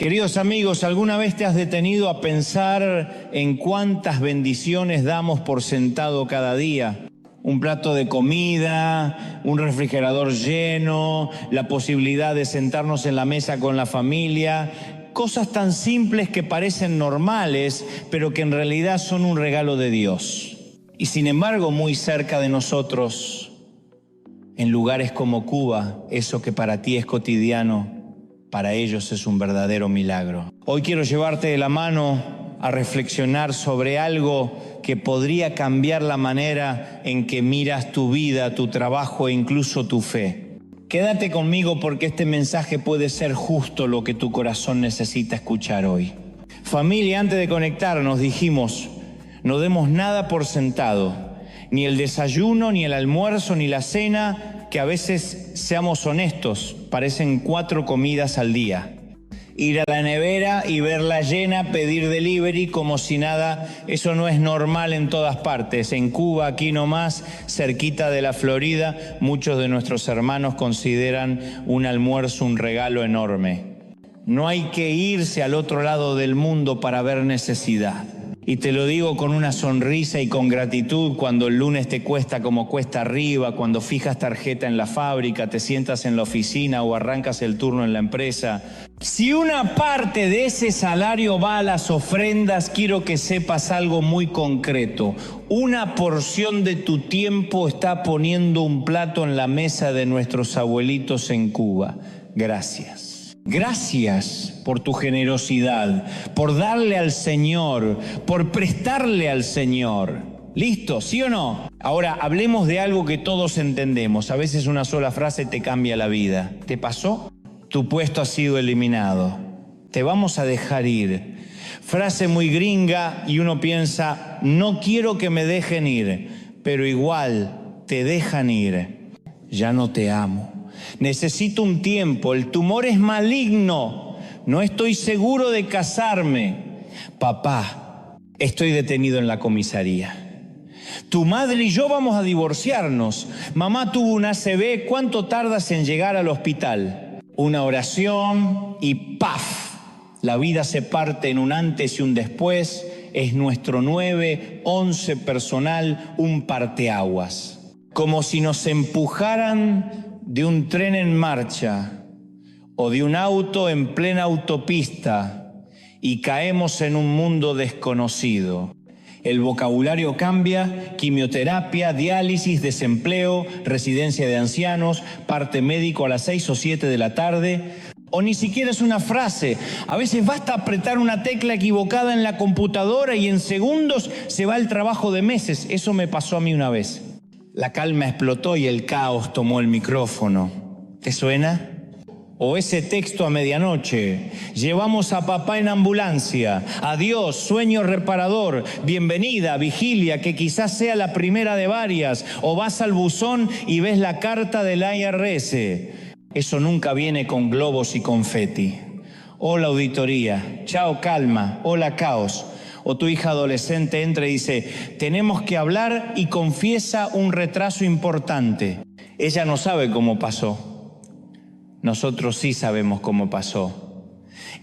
Queridos amigos, ¿alguna vez te has detenido a pensar en cuántas bendiciones damos por sentado cada día? Un plato de comida, un refrigerador lleno, la posibilidad de sentarnos en la mesa con la familia. Cosas tan simples que parecen normales, pero que en realidad son un regalo de Dios. Y sin embargo, muy cerca de nosotros, en lugares como Cuba, eso que para ti es cotidiano, para ellos es un verdadero milagro. Hoy quiero llevarte de la mano a reflexionar sobre algo que podría cambiar la manera en que miras tu vida, tu trabajo e incluso tu fe. Quédate conmigo porque este mensaje puede ser justo lo que tu corazón necesita escuchar hoy. Familia, antes de conectarnos dijimos, no demos nada por sentado, ni el desayuno, ni el almuerzo, ni la cena, que a veces, seamos honestos, parecen 4 comidas al día. Ir a la nevera y verla llena, pedir delivery como si nada, eso no es normal en todas partes. En Cuba, aquí nomás, cerquita de la Florida, muchos de nuestros hermanos consideran un almuerzo un regalo enorme. No hay que irse al otro lado del mundo para ver necesidad. Y te lo digo con una sonrisa y con gratitud cuando el lunes te cuesta como cuesta arriba, cuando fijas tarjeta en la fábrica, te sientas en la oficina o arrancas el turno en la empresa. Si una parte de ese salario va a las ofrendas, quiero que sepas algo muy concreto. Una porción de tu tiempo está poniendo un plato en la mesa de nuestros abuelitos en Cuba. Gracias. Gracias por tu generosidad, por darle al Señor, por prestarle al Señor. ¿Listo? ¿Sí o no? Ahora, hablemos de algo que todos entendemos. A veces una sola frase te cambia la vida. ¿Te pasó? Tu puesto ha sido eliminado. Te vamos a dejar ir. Frase muy gringa y uno piensa, no quiero que me dejen ir, pero igual te dejan ir. Ya no te amo. Necesito un tiempo, el tumor es maligno, no estoy seguro de casarme. Papá, estoy detenido en la comisaría. Tu madre y yo vamos a divorciarnos. Mamá tuvo un ACV, ¿cuánto tardas en llegar al hospital? Una oración y ¡paf! La vida se parte en un antes y un después. Es nuestro 9-11 personal, un parteaguas. Como si nos empujaran de un tren en marcha o de un auto en plena autopista y caemos en un mundo desconocido. El vocabulario cambia, quimioterapia, diálisis, desempleo, residencia de ancianos, parte médico a las 6 o 7 de la tarde, o ni siquiera es una frase. A veces basta apretar una tecla equivocada en la computadora y en segundos se va el trabajo de meses. Eso me pasó a mí una vez. La calma explotó y el caos tomó el micrófono. ¿Te suena? O ese texto a medianoche. Llevamos a papá en ambulancia. Adiós, sueño reparador. Bienvenida, vigilia, que quizás sea la primera de varias. O vas al buzón y ves la carta del IRS. Eso nunca viene con globos y confeti. Hola, auditoría. Chao, calma. Hola, caos. O tu hija adolescente entra y dice, tenemos que hablar, y confiesa un retraso importante. Ella no sabe cómo pasó. Nosotros sí sabemos cómo pasó.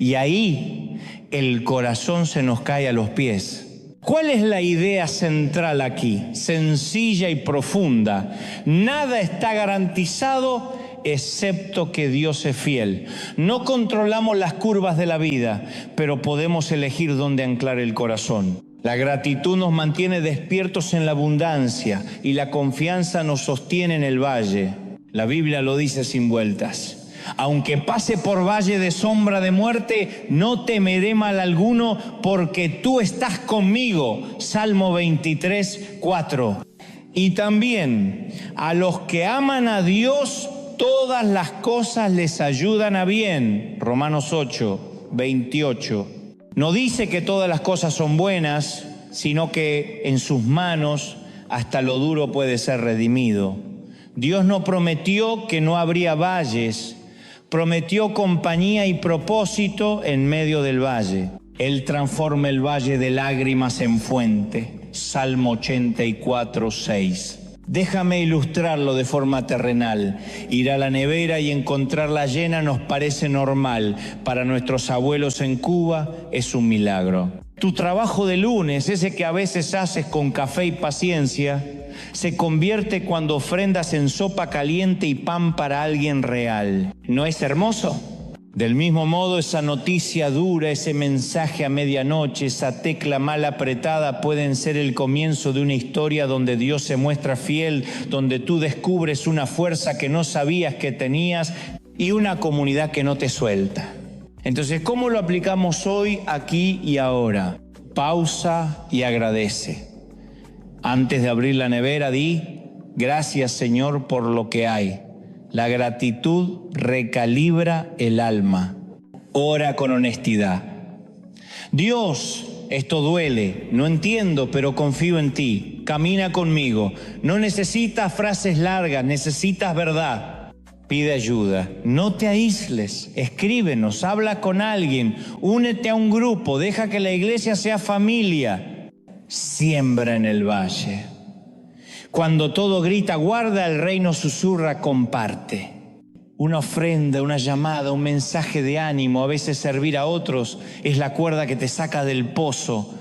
Y ahí el corazón se nos cae a los pies. ¿Cuál es la idea central aquí? Sencilla y profunda. Nada está garantizado excepto que Dios es fiel. No controlamos las curvas de la vida, pero podemos elegir dónde anclar el corazón. La gratitud nos mantiene despiertos en la abundancia y la confianza nos sostiene en el valle. La Biblia lo dice sin vueltas. Aunque pase por valle de sombra de muerte, no temeré mal alguno, porque tú estás conmigo. Salmo 23:4. Y también a los que aman a Dios, todas las cosas les ayudan a bien. Romanos 8:28. No dice que todas las cosas son buenas, sino que en sus manos hasta lo duro puede ser redimido. Dios no prometió que no habría valles, prometió compañía y propósito en medio del valle. Él transforma el valle de lágrimas en fuente. Salmo 84:6. Déjame ilustrarlo de forma terrenal. Ir a la nevera y encontrarla llena nos parece normal. Para nuestros abuelos en Cuba es un milagro. Tu trabajo de lunes, ese que a veces haces con café y paciencia, se convierte cuando ofrendas en sopa caliente y pan para alguien real. ¿No es hermoso? Del mismo modo, esa noticia dura, ese mensaje a medianoche, esa tecla mal apretada pueden ser el comienzo de una historia donde Dios se muestra fiel, donde tú descubres una fuerza que no sabías que tenías y una comunidad que no te suelta. Entonces, ¿cómo lo aplicamos hoy, aquí y ahora? Pausa y agradece. Antes de abrir la nevera, di: gracias, Señor, por lo que hay. La gratitud recalibra el alma. Ora con honestidad. Dios, esto duele, no entiendo, pero confío en ti. Camina conmigo. No necesitas frases largas, necesitas verdad. Pide ayuda. No te aísles. Escríbenos, habla con alguien, únete a un grupo, deja que la iglesia sea familia. Siembra en el valle. Cuando todo grita, guarda, el reino susurra, comparte. Una ofrenda, una llamada, un mensaje de ánimo, a veces servir a otros es la cuerda que te saca del pozo.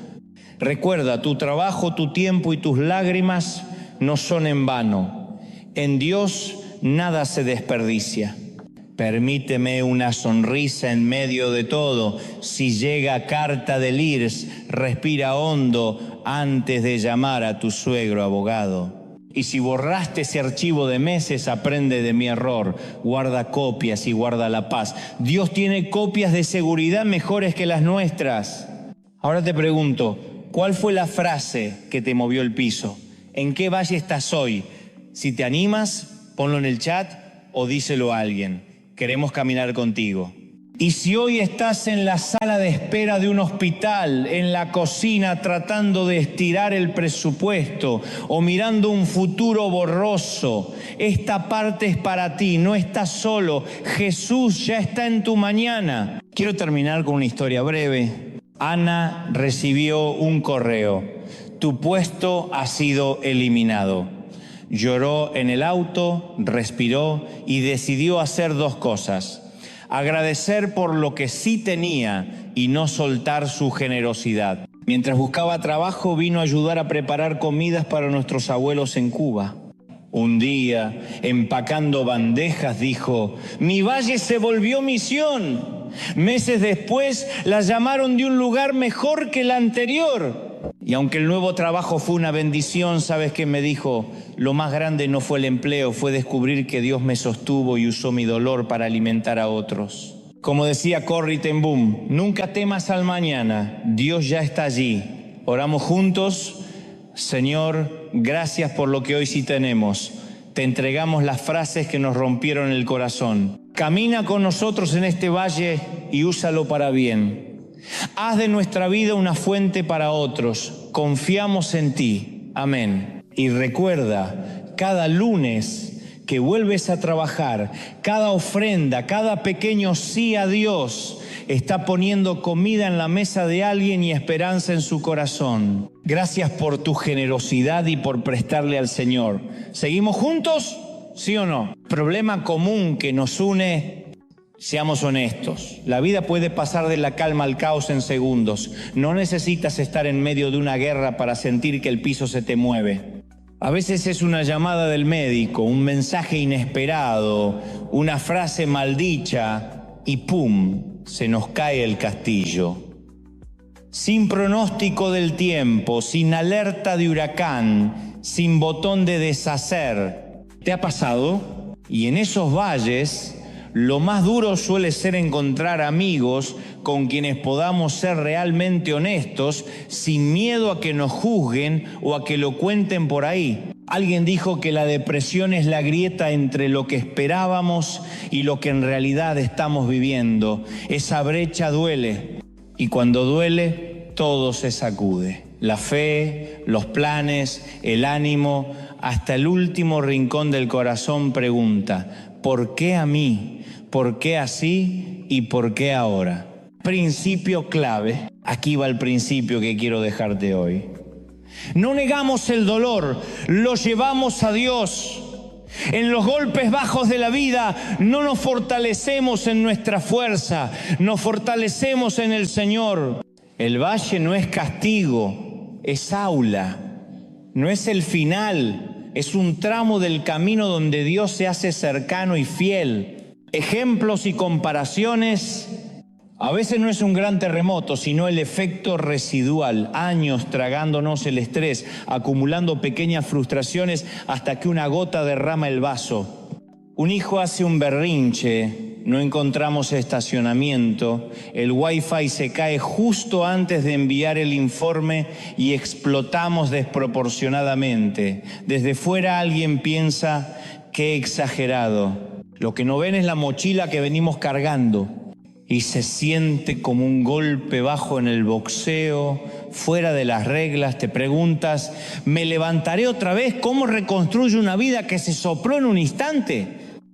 Recuerda, tu trabajo, tu tiempo y tus lágrimas no son en vano. En Dios nada se desperdicia. Permíteme una sonrisa en medio de todo. Si llega carta del IRS, respira hondo antes de llamar a tu suegro abogado. Y si borraste ese archivo de meses, aprende de mi error. Guarda copias y guarda la paz. Dios tiene copias de seguridad mejores que las nuestras. Ahora te pregunto, ¿cuál fue la frase que te movió el piso? ¿En qué valle estás hoy? Si te animas, ponlo en el chat o díselo a alguien. Queremos caminar contigo. Y si hoy estás en la sala de espera de un hospital, en la cocina tratando de estirar el presupuesto o mirando un futuro borroso, esta parte es para ti, no estás solo. Jesús ya está en tu mañana. Quiero terminar con una historia breve. Ana recibió un correo. Tu puesto ha sido eliminado. Lloró en el auto, respiró y decidió hacer dos cosas: agradecer por lo que sí tenía y no soltar su generosidad. Mientras buscaba trabajo, vino a ayudar a preparar comidas para nuestros abuelos en Cuba. Un día, empacando bandejas, dijo: mi valle se volvió misión. Meses después, la llamaron de un lugar mejor que el anterior. Y aunque el nuevo trabajo fue una bendición, ¿sabes qué me dijo? Lo más grande no fue el empleo, fue descubrir que Dios me sostuvo y usó mi dolor para alimentar a otros. Como decía Corrie ten Boom, nunca temas al mañana, Dios ya está allí. Oramos juntos. Señor, gracias por lo que hoy sí tenemos. Te entregamos las frases que nos rompieron el corazón. Camina con nosotros en este valle y úsalo para bien. Haz de nuestra vida una fuente para otros. Confiamos en ti. Amén. Y recuerda, cada lunes que vuelves a trabajar, cada ofrenda, cada pequeño sí a Dios, está poniendo comida en la mesa de alguien y esperanza en su corazón. Gracias por tu generosidad y por prestarle al Señor. ¿Seguimos juntos? ¿Sí o no? Problema común que nos une. Seamos honestos, la vida puede pasar de la calma al caos en segundos. No necesitas estar en medio de una guerra para sentir que el piso se te mueve. A veces es una llamada del médico, un mensaje inesperado, una frase maldicha y ¡pum!, se nos cae el castillo. Sin pronóstico del tiempo, sin alerta de huracán, sin botón de deshacer. ¿Te ha pasado? Y en esos valles, lo más duro suele ser encontrar amigos con quienes podamos ser realmente honestos, sin miedo a que nos juzguen o a que lo cuenten por ahí. Alguien dijo que la depresión es la grieta entre lo que esperábamos y lo que en realidad estamos viviendo. Esa brecha duele, y cuando duele, todo se sacude. La fe, los planes, el ánimo, hasta el último rincón del corazón pregunta: ¿por qué a mí? ¿Por qué así? ¿Y por qué ahora? Principio clave. Aquí va el principio que quiero dejarte hoy. No negamos el dolor, lo llevamos a Dios. En los golpes bajos de la vida no nos fortalecemos en nuestra fuerza, nos fortalecemos en el Señor. El valle no es castigo, es aula, no es el final, es un tramo del camino donde Dios se hace cercano y fiel. Ejemplos y comparaciones. A veces no es un gran terremoto, sino el efecto residual, años tragándonos el estrés, acumulando pequeñas frustraciones hasta que una gota derrama el vaso. Un hijo hace un berrinche, no encontramos estacionamiento, el wifi se cae justo antes de enviar el informe y explotamos desproporcionadamente. Desde fuera alguien piensa, qué exagerado. Lo que no ven es la mochila que venimos cargando. Y se siente como un golpe bajo en el boxeo, fuera de las reglas. Te preguntas, ¿me levantaré otra vez? ¿Cómo reconstruyo una vida que se sopló en un instante?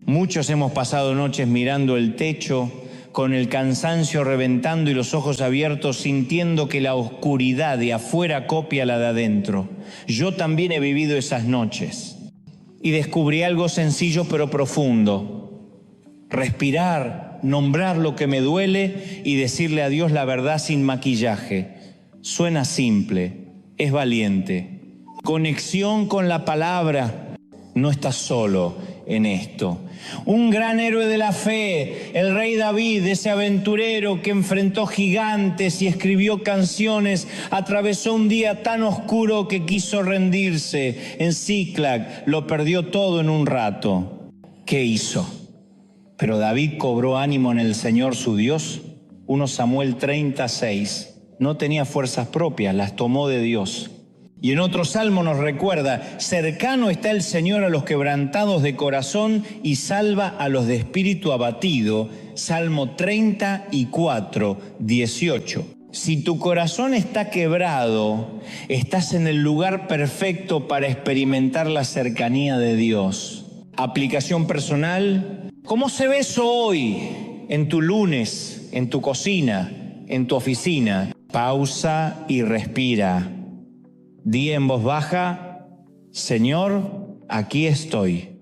Muchos hemos pasado noches mirando el techo, con el cansancio reventando y los ojos abiertos, sintiendo que la oscuridad de afuera copia la de adentro. Yo también he vivido esas noches y descubrí algo sencillo pero profundo. Respirar, nombrar lo que me duele y decirle a Dios la verdad sin maquillaje. Suena simple, es valiente. Conexión con la palabra. No estás solo en esto. Un gran héroe de la fe, el rey David, ese aventurero que enfrentó gigantes y escribió canciones, atravesó un día tan oscuro que quiso rendirse. En Ziklag lo perdió todo en un rato. ¿Qué hizo? Pero David cobró ánimo en el Señor su Dios. 1 Samuel 36. No tenía fuerzas propias, las tomó de Dios. Y en otro salmo nos recuerda, cercano está el Señor a los quebrantados de corazón y salva a los de espíritu abatido. Salmo 34, 18. Si tu corazón está quebrado, estás en el lugar perfecto para experimentar la cercanía de Dios. Aplicación personal. ¿Cómo se ve eso hoy? En tu lunes, en tu cocina, en tu oficina. Pausa y respira. Di en voz baja, Señor, aquí estoy.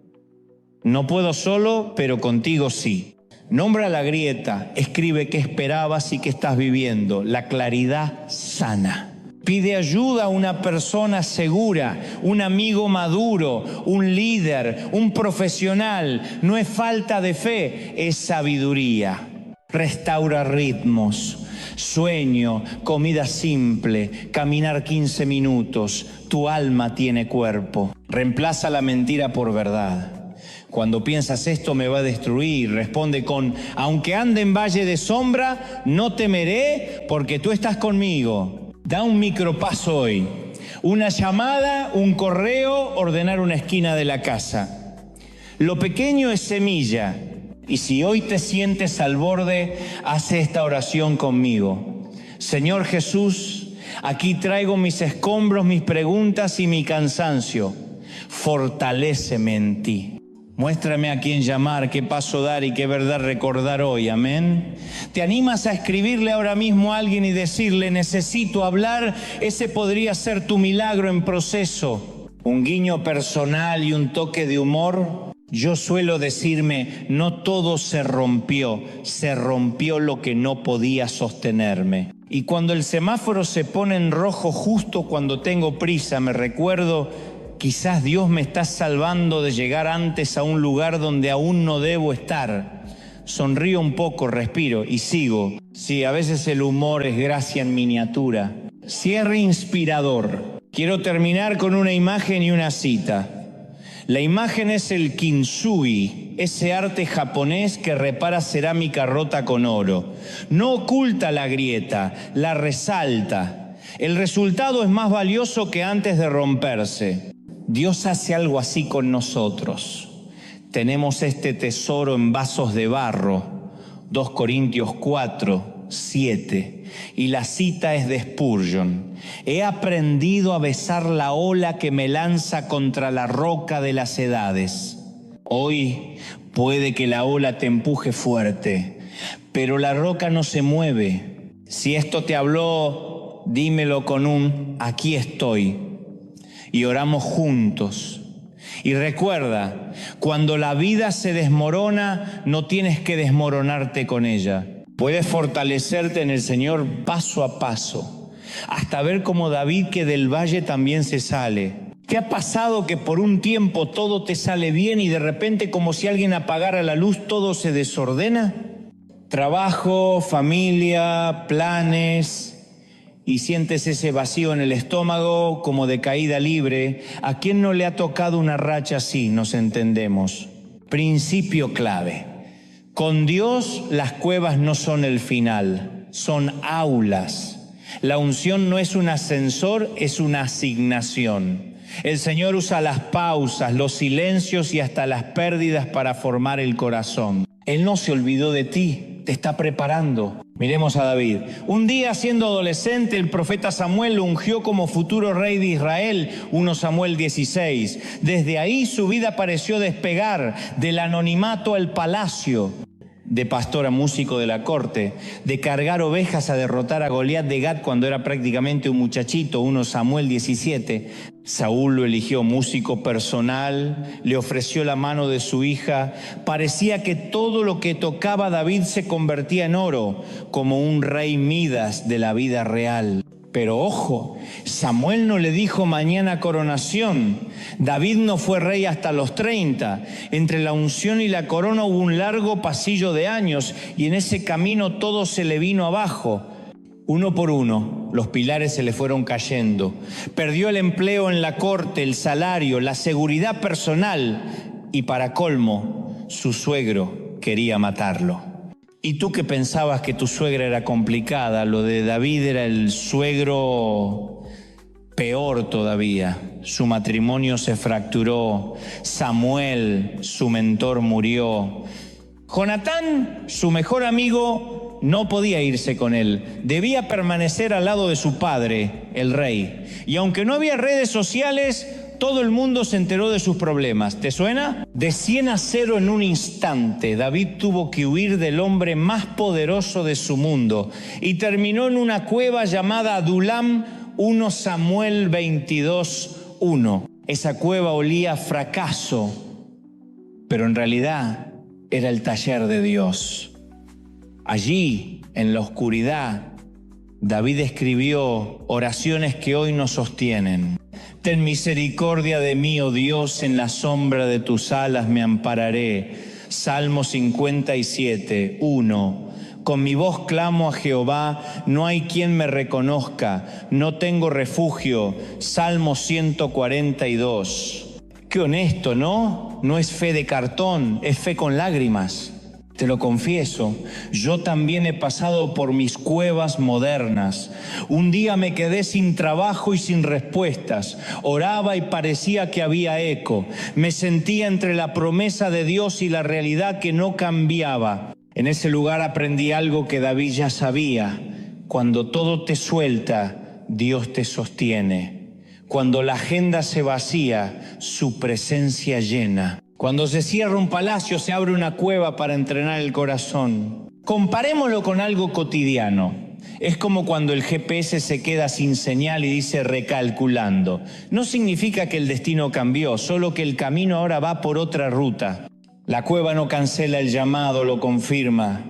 No puedo solo, pero contigo sí. Nombra la grieta, escribe qué esperabas y qué estás viviendo. La claridad sana. Pide ayuda a una persona segura, un amigo maduro, un líder, un profesional. No es falta de fe, es sabiduría. Restaura ritmos, sueño, comida simple, caminar 15 minutos. Tu alma tiene cuerpo. Reemplaza la mentira por verdad. Cuando piensas esto me va a destruir, responde con, aunque ande en valle de sombra, no temeré porque tú estás conmigo. Da un micropaso hoy, una llamada, un correo, ordenar una esquina de la casa. Lo pequeño es semilla, y si hoy te sientes al borde, haz esta oración conmigo. Señor Jesús, aquí traigo mis escombros, mis preguntas y mi cansancio. Fortaléceme en ti. Muéstrame a quién llamar, qué paso dar y qué verdad recordar hoy, amén. ¿Te animas a escribirle ahora mismo a alguien y decirle, necesito hablar? Ese podría ser tu milagro en proceso. Un guiño personal y un toque de humor. Yo suelo decirme, no todo se rompió lo que no podía sostenerme. Y cuando el semáforo se pone en rojo justo cuando tengo prisa, me recuerdo, quizás Dios me está salvando de llegar antes a un lugar donde aún no debo estar. Sonrío un poco, respiro y sigo. Sí, a veces el humor es gracia en miniatura. Cierre inspirador. Quiero terminar con una imagen y una cita. La imagen es el kintsugi, ese arte japonés que repara cerámica rota con oro. No oculta la grieta, la resalta. El resultado es más valioso que antes de romperse. Dios hace algo así con nosotros. Tenemos este tesoro en vasos de barro, 2 Corintios 4, 7. Y la cita es de Spurgeon. He aprendido a besar la ola que me lanza contra la roca de las edades. Hoy puede que la ola te empuje fuerte, pero la roca no se mueve. Si esto te habló, dímelo con un aquí estoy. y oramos juntos. Y recuerda, cuando la vida se desmorona, no tienes que desmoronarte con ella. Puedes fortalecerte en el Señor paso a paso, hasta ver como David, que del valle también se sale. ¿Te ha pasado que por un tiempo todo te sale bien y de repente, como si alguien apagara la luz, todo se desordena? Trabajo, familia, planes, y sientes ese vacío en el estómago como de caída libre. ¿A quién no le ha tocado una racha así? Nos entendemos. Principio clave. Con Dios las cuevas no son el final, son aulas. La unción no es un ascensor, es una asignación. El Señor usa las pausas, los silencios y hasta las pérdidas para formar el corazón. Él no se olvidó de ti, te está preparando. Miremos a David. Un día, siendo adolescente, el profeta Samuel lo ungió como futuro rey de Israel, 1 Samuel 16. Desde ahí su vida pareció despegar del anonimato al palacio, de pastor a músico de la corte, de cargar ovejas a derrotar a Goliat de Gat cuando era prácticamente un muchachito, 1 Samuel 17. Saúl lo eligió músico personal, le ofreció la mano de su hija. Parecía que todo lo que tocaba David se convertía en oro, como un rey Midas de la vida real. Pero ojo, Samuel no le dijo mañana coronación. David no fue rey hasta los 30. Entre la unción y la corona hubo un largo pasillo de años y en ese camino todo se le vino abajo. Uno por uno, los pilares se le fueron cayendo. Perdió el empleo en la corte, el salario, la seguridad personal y, para colmo, su suegro quería matarlo. Y tú, que pensabas que tu suegra era complicada, lo de David era el suegro peor todavía. Su matrimonio se fracturó. Samuel, su mentor, murió. Jonatán, su mejor amigo, no podía irse con él. Debía permanecer al lado de su padre, el rey. Y aunque no había redes sociales, todo el mundo se enteró de sus problemas. ¿Te suena? De 100 a 0 en un instante, David tuvo que huir del hombre más poderoso de su mundo y terminó en una cueva llamada Adulam, 1 Samuel 22:1. Esa cueva olía a fracaso, pero en realidad era el taller de Dios. Allí, en la oscuridad, David escribió oraciones que hoy nos sostienen. Ten misericordia de mí, oh Dios, en la sombra de tus alas me ampararé. Salmo 57:1. Con mi voz clamo a Jehová, no hay quien me reconozca, no tengo refugio. Salmo 142. Qué honesto, ¿no? No es fe de cartón, es fe con lágrimas. Te lo confieso, yo también he pasado por mis cuevas modernas. Un día me quedé sin trabajo y sin respuestas. Oraba y parecía que había eco. Me sentía entre la promesa de Dios y la realidad que no cambiaba. En ese lugar aprendí algo que David ya sabía. Cuando todo te suelta, Dios te sostiene. Cuando la agenda se vacía, su presencia llena. Cuando se cierra un palacio, se abre una cueva para entrenar el corazón. Comparémoslo con algo cotidiano. Es como cuando el GPS se queda sin señal y dice recalculando. No significa que el destino cambió, solo que el camino ahora va por otra ruta. La cueva no cancela el llamado, lo confirma.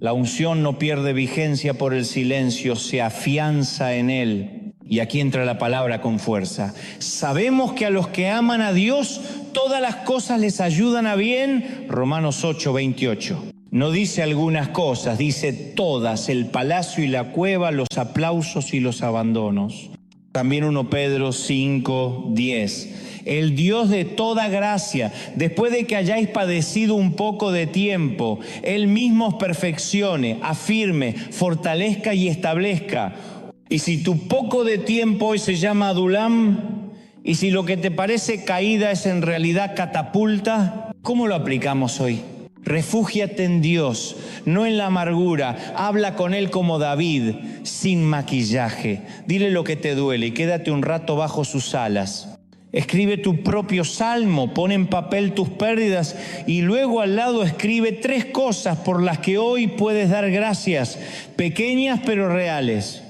La unción no pierde vigencia por el silencio, se afianza en él. Y aquí entra la palabra con fuerza. Sabemos que a los que aman a Dios, todas las cosas les ayudan a bien. Romanos 8:28. No dice algunas cosas, dice todas: el palacio y la cueva, los aplausos y los abandonos. También 1 Pedro 5:10. El Dios de toda gracia, después de que hayáis padecido un poco de tiempo, Él mismo os perfeccione, afirme, fortalezca y establezca. Y si tu poco de tiempo hoy se llama Adulam, y si lo que te parece caída es en realidad catapulta, ¿cómo lo aplicamos hoy? Refúgiate en Dios, no en la amargura. Habla con Él como David, sin maquillaje. Dile lo que te duele y quédate un rato bajo sus alas. Escribe tu propio salmo, pon en papel tus pérdidas y luego al lado escribe 3 cosas por las que hoy puedes dar gracias, pequeñas pero reales.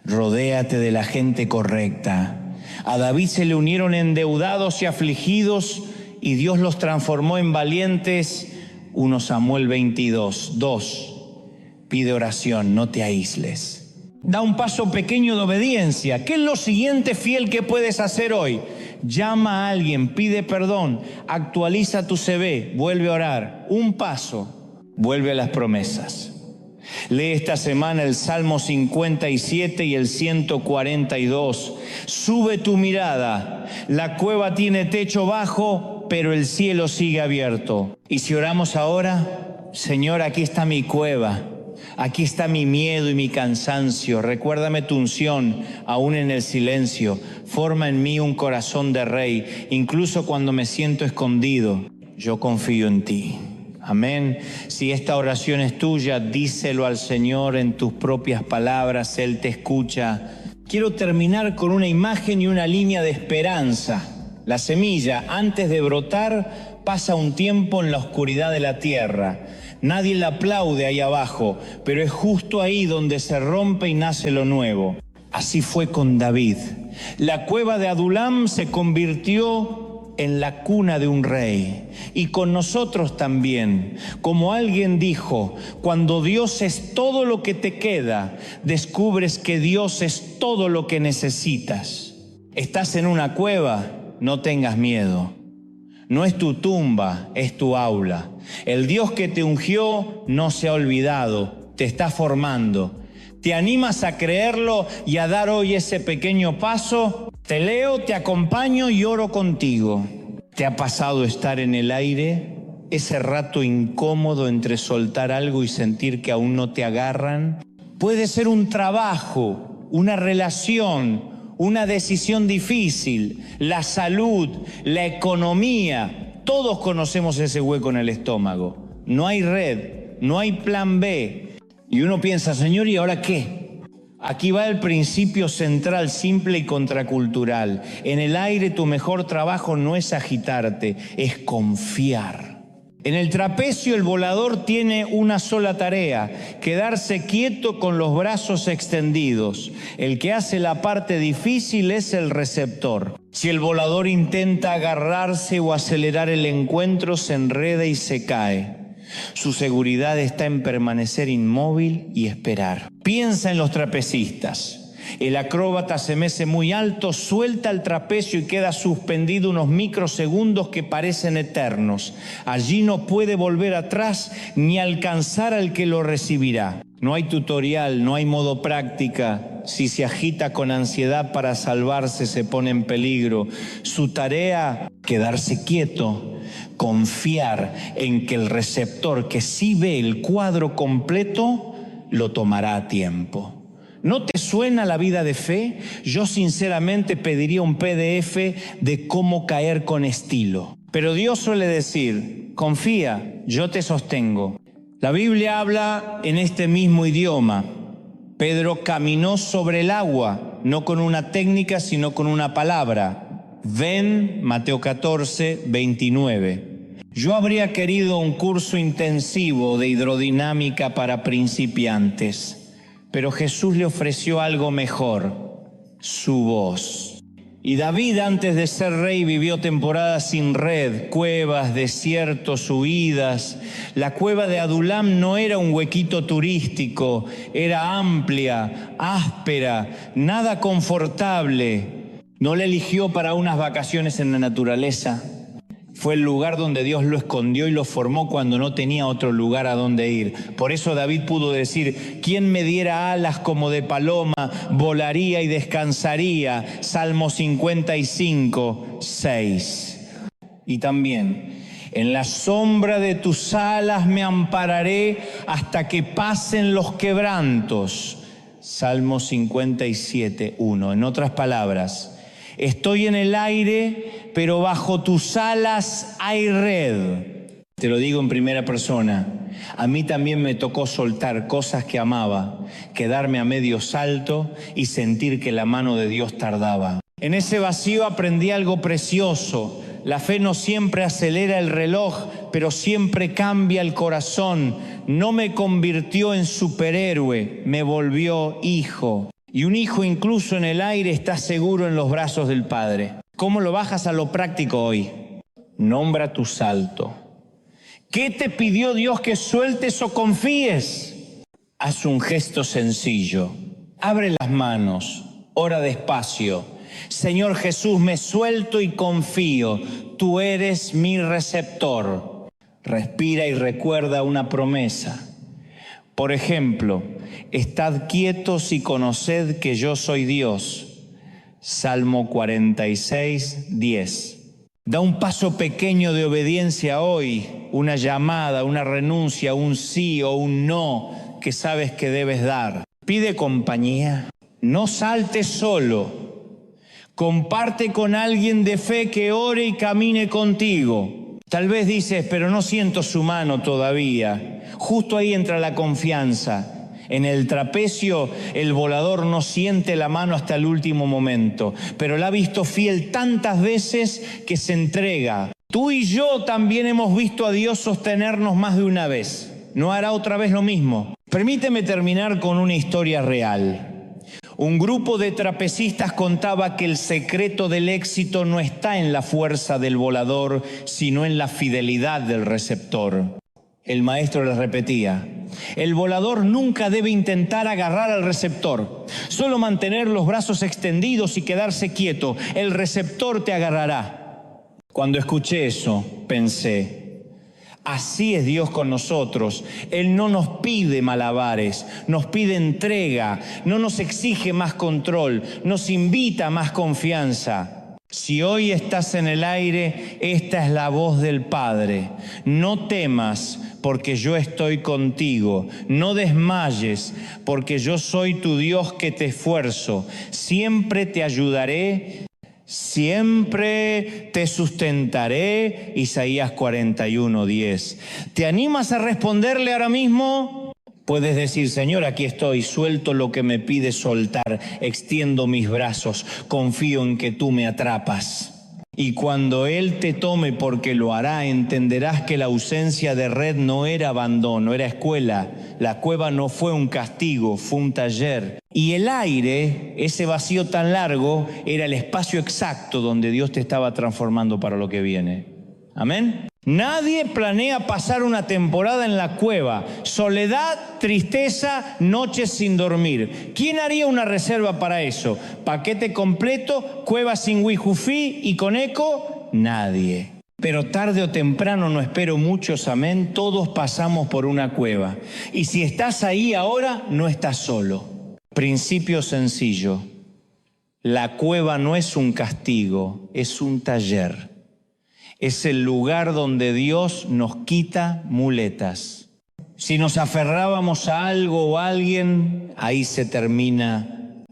Rodéate de la gente correcta. A David se le unieron endeudados y afligidos y Dios los transformó en valientes. 1 Samuel 22, 2. Pide oración, no te aísles. Da un paso pequeño de obediencia. ¿Qué es lo siguiente fiel que puedes hacer hoy? Llama a alguien, pide perdón, actualiza tu CV, vuelve a orar. Un paso, vuelve a las promesas. Lee esta semana el Salmo 57 y el 142. Sube tu mirada. La cueva tiene techo bajo, pero el cielo sigue abierto. Y si oramos ahora, Señor, aquí está mi cueva. Aquí está mi miedo y mi cansancio. Recuérdame tu unción, aún en el silencio. Forma en mí un corazón de rey, incluso cuando me siento escondido. Yo confío en ti. Amén. Si esta oración es tuya, díselo al Señor en tus propias palabras. Él te escucha. Quiero terminar con una imagen y una línea de esperanza. La semilla, antes de brotar, pasa un tiempo en la oscuridad de la tierra. Nadie la aplaude ahí abajo, pero es justo ahí donde se rompe y nace lo nuevo. Así fue con David. La cueva de Adulam se convirtió en la cuna de un rey. Y con nosotros también. Como alguien dijo, cuando Dios es todo lo que te queda, descubres que Dios es todo lo que necesitas. Estás en una cueva, no tengas miedo. No es tu tumba, es tu aula. El Dios que te ungió no se ha olvidado, te está formando. ¿Te animas a creerlo y a dar hoy ese pequeño paso? Te leo, te acompaño y oro contigo. ¿Te ha pasado estar en el aire? Ese rato incómodo entre soltar algo y sentir que aún no te agarran. Puede ser un trabajo, una relación, una decisión difícil, la salud, la economía. Todos conocemos ese hueco en el estómago. No hay red, no hay plan B. Y uno piensa, Señor, ¿y ahora qué? Aquí va el principio central, simple y contracultural. En el aire tu mejor trabajo no es agitarte, es confiar. En el trapecio el volador tiene una sola tarea, quedarse quieto con los brazos extendidos. El que hace la parte difícil es el receptor. Si el volador intenta agarrarse o acelerar el encuentro, se enreda y se cae. Su seguridad está en permanecer inmóvil y esperar. Piensa en los trapecistas. El acróbata se mece muy alto, suelta el trapecio y queda suspendido unos microsegundos que parecen eternos. Allí no puede volver atrás ni alcanzar al que lo recibirá. No hay tutorial, no hay modo práctica. Si se agita con ansiedad para salvarse, se pone en peligro. Su tarea, quedarse quieto, confiar en que el receptor que sí ve el cuadro completo, lo tomará a tiempo. ¿No te suena la vida de fe? Yo sinceramente pediría un PDF de cómo caer con estilo. Pero Dios suele decir, confía, yo te sostengo. La Biblia habla en este mismo idioma. Pedro caminó sobre el agua, no con una técnica, sino con una palabra. Ven, Mateo 14, 29. Yo habría querido un curso intensivo de hidrodinámica para principiantes. Pero Jesús le ofreció algo mejor, su voz. Y David, antes de ser rey, vivió temporadas sin red, cuevas, desiertos, huidas. La cueva de Adulam no era un huequito turístico, era amplia, áspera, nada confortable. No la eligió para unas vacaciones en la naturaleza. Fue el lugar donde Dios lo escondió y lo formó cuando no tenía otro lugar a donde ir. Por eso David pudo decir, ¿quién me diera alas como de paloma? Volaría y descansaría. Salmo 55, 6. Y también, en la sombra de tus alas me ampararé hasta que pasen los quebrantos. Salmo 57, 1. En otras palabras, estoy en el aire, pero bajo tus alas hay red. Te lo digo en primera persona. A mí también me tocó soltar cosas que amaba, quedarme a medio salto y sentir que la mano de Dios tardaba. En ese vacío aprendí algo precioso. La fe no siempre acelera el reloj, pero siempre cambia el corazón. No me convirtió en superhéroe, me volvió hijo. Y un hijo incluso en el aire está seguro en los brazos del Padre. ¿Cómo lo bajas a lo práctico hoy? Nombra tu salto. ¿Qué te pidió Dios que sueltes o confíes? Haz un gesto sencillo. Abre las manos. Ora despacio. Señor Jesús, me suelto y confío. Tú eres mi receptor. Respira y recuerda una promesa. Por ejemplo, estad quietos y conoced que yo soy Dios. Salmo 46, 10. Da un paso pequeño de obediencia hoy, una llamada, una renuncia, un sí o un no que sabes que debes dar. Pide compañía. No saltes solo. Comparte con alguien de fe que ore y camine contigo. Tal vez dices, pero no siento su mano todavía. Justo ahí entra la confianza. En el trapecio, el volador no siente la mano hasta el último momento, pero la ha visto fiel tantas veces que se entrega. Tú y yo también hemos visto a Dios sostenernos más de una vez. ¿No hará otra vez lo mismo? Permíteme terminar con una historia real. Un grupo de trapecistas contaba que el secreto del éxito no está en la fuerza del volador, sino en la fidelidad del receptor. El maestro les repetía, el volador nunca debe intentar agarrar al receptor, solo mantener los brazos extendidos y quedarse quieto, el receptor te agarrará. Cuando escuché eso, pensé, así es Dios con nosotros. Él no nos pide malabares, nos pide entrega, no nos exige más control, nos invita a más confianza. Si hoy estás en el aire, esta es la voz del Padre. No temas, porque yo estoy contigo. No desmayes, porque yo soy tu Dios que te esfuerzo. Siempre te ayudaré, siempre te sustentaré. Isaías 41:10. ¿Te animas a responderle ahora mismo? Puedes decir, Señor, aquí estoy, suelto lo que me pides soltar, extiendo mis brazos, confío en que tú me atrapas. Y cuando Él te tome, porque lo hará, entenderás que la ausencia de red no era abandono, era escuela. La cueva no fue un castigo, fue un taller. Y el aire, ese vacío tan largo, era el espacio exacto donde Dios te estaba transformando para lo que viene. Amén. Nadie planea pasar una temporada en la cueva. Soledad, tristeza, noches sin dormir. ¿Quién haría una reserva para eso? ¿Paquete completo, cueva sin wifi y con eco? Nadie. Pero tarde o temprano, no espero muchos, amén, todos pasamos por una cueva. Y si estás ahí ahora, no estás solo. Principio sencillo. La cueva no es un castigo, es un taller. Es el lugar donde Dios nos quita muletas. Si nos aferrábamos a algo o a alguien, ahí se termina,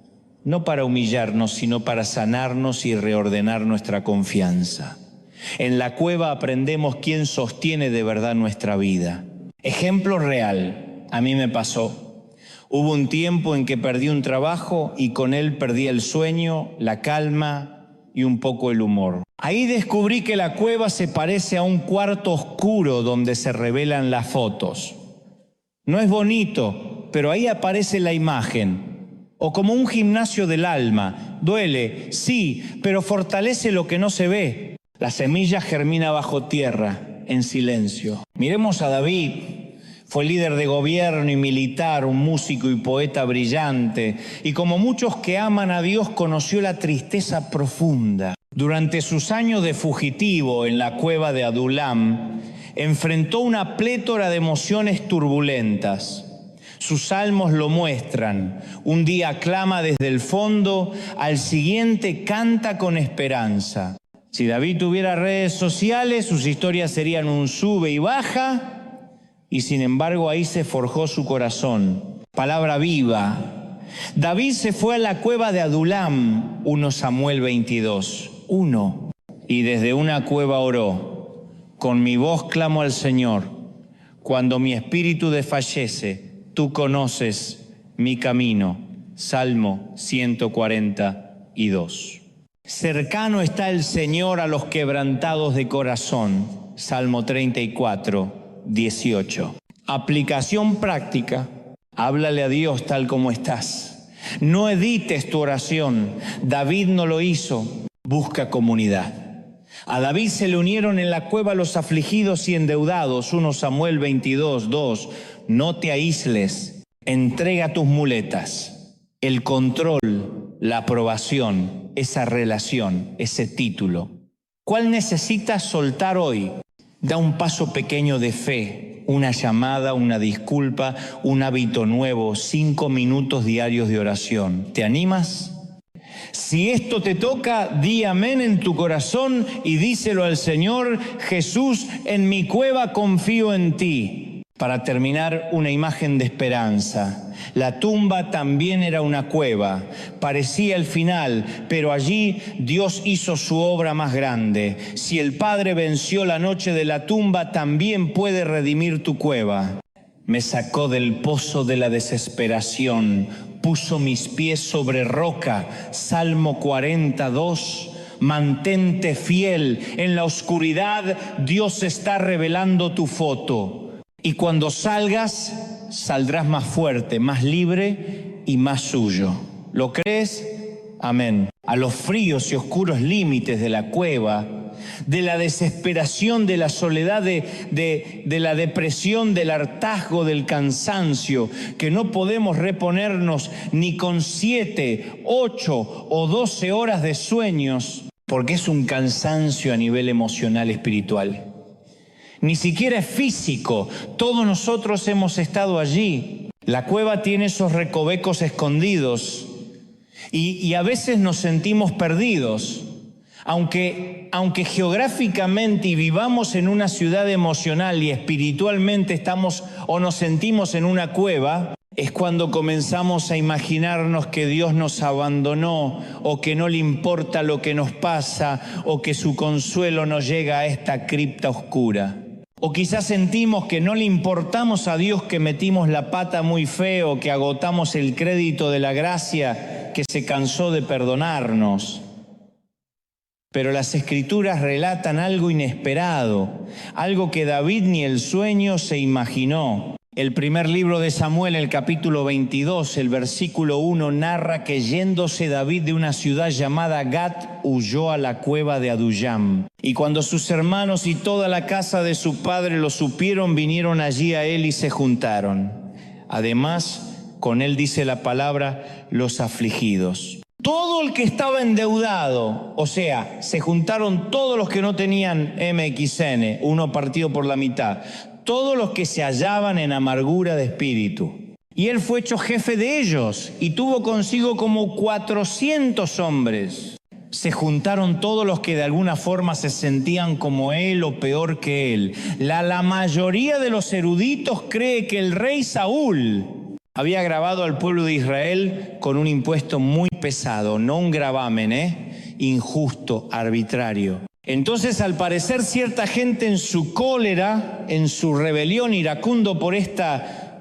no para humillarnos, sino para sanarnos y reordenar nuestra confianza. En la cueva aprendemos quién sostiene de verdad nuestra vida. Ejemplo real, a mí me pasó. Hubo un tiempo en que perdí un trabajo y con él perdí el sueño, la calma y un poco el humor. Ahí descubrí que la cueva se parece a un cuarto oscuro donde se revelan las fotos. No es bonito, pero ahí aparece la imagen. O como un gimnasio del alma. Duele, sí, pero fortalece lo que no se ve. La semilla germina bajo tierra, en silencio. Miremos a David. Fue líder de gobierno y militar, un músico y poeta brillante. Y como muchos que aman a Dios, conoció la tristeza profunda. Durante sus años de fugitivo en la cueva de Adulam, enfrentó una plétora de emociones turbulentas. Sus salmos lo muestran. Un día clama desde el fondo, al siguiente canta con esperanza. Si David tuviera redes sociales, sus historias serían un sube y baja, y sin embargo ahí se forjó su corazón. Palabra viva. David se fue a la cueva de Adulam, 1 Samuel 22. Y desde una cueva oró, con mi voz clamo al Señor, cuando mi espíritu desfallece, tú conoces mi camino. Salmo 142. Cercano está el Señor a los quebrantados de corazón. Salmo 34, 18. Aplicación práctica. Háblale a Dios tal como estás. No edites tu oración. David no lo hizo. Busca comunidad. A David se le unieron en la cueva los afligidos y endeudados. 1 Samuel 22:2. No te aísles. Entrega tus muletas. El control, la aprobación, esa relación, ese título. ¿Cuál necesitas soltar hoy? Da un paso pequeño de fe, una llamada, una disculpa, un hábito nuevo, 5 minutos diarios de oración. ¿Te animas? Si esto te toca, di amén en tu corazón y díselo al Señor: Jesús, en mi cueva confío en ti. Para terminar, una imagen de esperanza. La tumba también era una cueva. Parecía el final, pero allí Dios hizo su obra más grande. Si el Padre venció la noche de la tumba, también puede redimir tu cueva. Me sacó del pozo de la desesperación, puso mis pies sobre roca. Salmo 42. Mantente fiel. En la oscuridad Dios está revelando tu foto. Y cuando salgas, saldrás más fuerte, más libre y más suyo. ¿Lo crees? Amén. A los fríos y oscuros límites de la cueva, de la desesperación, de la soledad, de la depresión, del hartazgo, del cansancio, que no podemos reponernos ni con 7, 8 o 12 horas de sueños, porque es un cansancio a nivel emocional, espiritual. Ni siquiera es físico. Todos nosotros hemos estado allí. La cueva tiene esos recovecos escondidos y a veces nos sentimos perdidos. Aunque geográficamente y vivamos en una ciudad emocional y espiritualmente estamos o nos sentimos en una cueva, es cuando comenzamos a imaginarnos que Dios nos abandonó o que no le importa lo que nos pasa o que su consuelo no llega a esta cripta oscura. O quizás sentimos que no le importamos a Dios, que metimos la pata muy feo, que agotamos el crédito de la gracia, que se cansó de perdonarnos. Pero las Escrituras relatan algo inesperado, algo que David ni el sueño se imaginó. El primer libro de Samuel, el capítulo 22, el versículo 1, narra que yéndose David de una ciudad llamada Gat, huyó a la cueva de Adullam. Y cuando sus hermanos y toda la casa de su padre lo supieron, vinieron allí a él y se juntaron. Además, con él dice la palabra, los afligidos. Todo el que estaba endeudado, o sea, se juntaron todos los que no tenían MXN, uno partido por la mitad, todos los que se hallaban en amargura de espíritu. Y él fue hecho jefe de ellos y tuvo consigo como 400 hombres. Se juntaron todos los que de alguna forma se sentían como él o peor que él. La mayoría de los eruditos cree que el rey Saúl había grabado al pueblo de Israel con un impuesto muy pesado, no un gravamen, injusto, arbitrario. Entonces, al parecer, cierta gente en su cólera, en su rebelión, iracundo por esta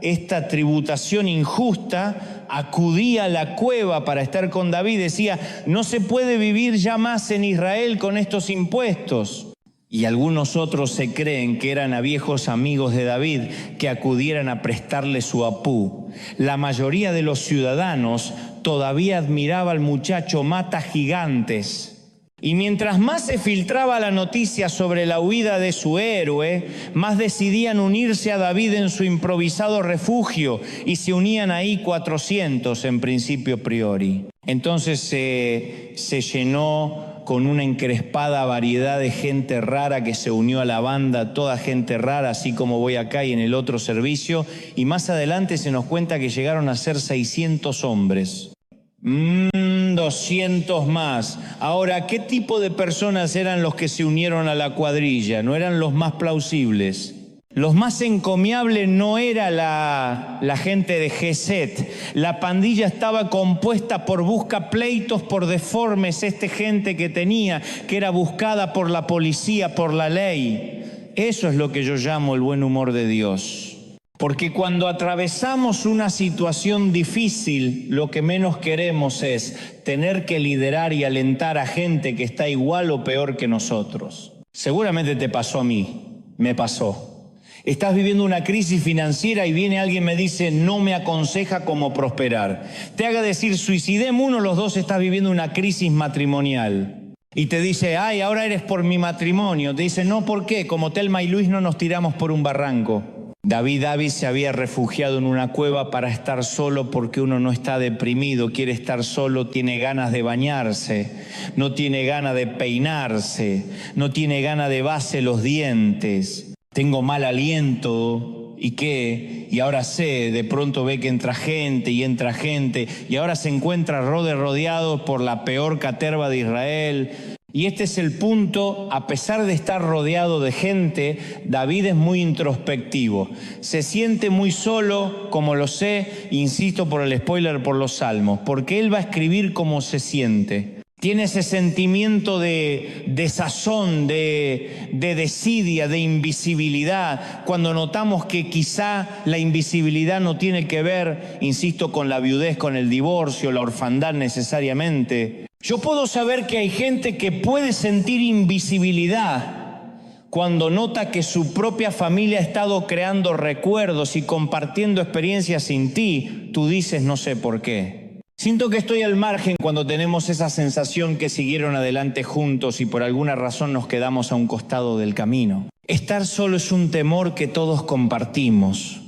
tributación injusta, acudía a la cueva para estar con David. Decía, no se puede vivir ya más en Israel con estos impuestos. Y algunos otros se creen que eran a viejos amigos de David que acudieran a prestarle su apú. La mayoría de los ciudadanos todavía admiraba al muchacho mata gigantes. Y mientras más se filtraba la noticia sobre la huida de su héroe, más decidían unirse a David en su improvisado refugio, y se unían ahí 400 en principio priori. Entonces se llenó con una encrespada variedad de gente rara que se unió a la banda, toda gente rara, así como voy acá y en el otro servicio, y más adelante se nos cuenta que llegaron a ser 600 hombres. 200 más. Ahora, ¿qué tipo de personas eran los que se unieron a la cuadrilla? No eran los más plausibles. Los más encomiables no era la gente de Geset. La pandilla estaba compuesta por buscapleitos, por deformes, gente que tenía, que era buscada por la policía, por la ley. Eso es lo que yo llamo el buen humor de Dios. Porque cuando atravesamos una situación difícil, lo que menos queremos es tener que liderar y alentar a gente que está igual o peor que nosotros. Seguramente te pasó a mí, me pasó. Estás viviendo una crisis financiera y viene alguien y me dice, no me aconseja cómo prosperar. Te haga decir, suicidémonos, los dos estás viviendo una crisis matrimonial. Y te dice, ay, ahora eres por mi matrimonio. Te dice, no, ¿por qué? Como Telma y Luis no nos tiramos por un barranco. David se había refugiado en una cueva para estar solo porque uno no está deprimido, quiere estar solo, tiene ganas de bañarse, no tiene ganas de peinarse, no tiene ganas de lavarse los dientes. Tengo mal aliento, ¿y qué? Y ahora de pronto ve que entra gente, y ahora se encuentra rodeado por la peor caterva de Israel. Y este es el punto, a pesar de estar rodeado de gente, David es muy introspectivo. Se siente muy solo, como lo sé, insisto por el spoiler, por los salmos, porque él va a escribir cómo se siente. Tiene ese sentimiento de desazón, de desidia, de invisibilidad. Cuando notamos que quizá la invisibilidad no tiene que ver, insisto, con la viudez, con el divorcio, la orfandad necesariamente. Yo puedo saber que hay gente que puede sentir invisibilidad cuando nota que su propia familia ha estado creando recuerdos y compartiendo experiencias sin ti. Tú dices, no sé por qué. Siento que estoy al margen cuando tenemos esa sensación que siguieron adelante juntos y por alguna razón nos quedamos a un costado del camino. Estar solo es un temor que todos compartimos.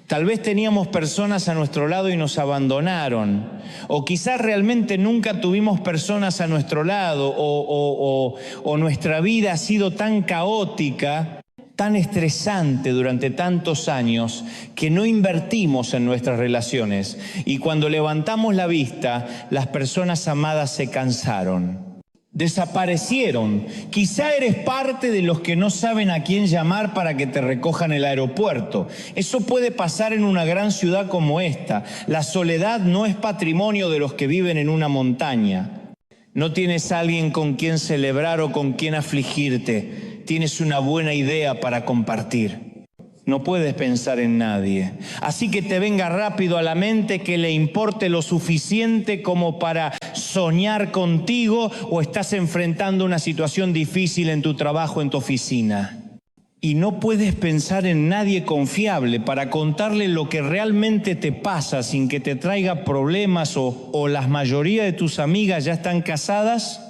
Tal vez teníamos personas a nuestro lado y nos abandonaron, o quizás realmente nunca tuvimos personas a nuestro lado, o nuestra vida ha sido tan caótica, tan estresante durante tantos años que no invertimos en nuestras relaciones y cuando levantamos la vista, las personas amadas se cansaron, desaparecieron. Quizá eres parte de los que no saben a quién llamar para que te recojan en el aeropuerto. Eso puede pasar en una gran ciudad como esta. La soledad no es patrimonio de los que viven en una montaña. No tienes a alguien con quien celebrar o con quien afligirte. Tienes una buena idea para compartir. No puedes pensar en nadie. Así que te venga rápido a la mente que le importe lo suficiente como para soñar contigo o estás enfrentando una situación difícil en tu trabajo, en tu oficina. Y no puedes pensar en nadie confiable para contarle lo que realmente te pasa sin que te traiga problemas o la mayoría de tus amigas ya están casadas,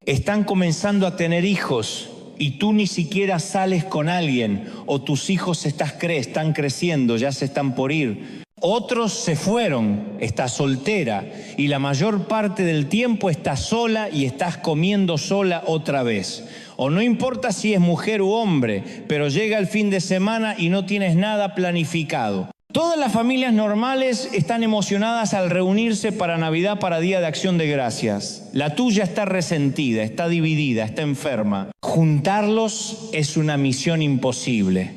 están comenzando a tener hijos. Y tú ni siquiera sales con alguien, o tus hijos están creciendo, ya se están por ir. Otros se fueron, estás soltera, y la mayor parte del tiempo estás sola y estás comiendo sola otra vez. O no importa si es mujer u hombre, pero llega el fin de semana y no tienes nada planificado. Todas las familias normales están emocionadas al reunirse para Navidad, para Día de Acción de Gracias. La tuya está resentida, está dividida, está enferma. Juntarlos es una misión imposible.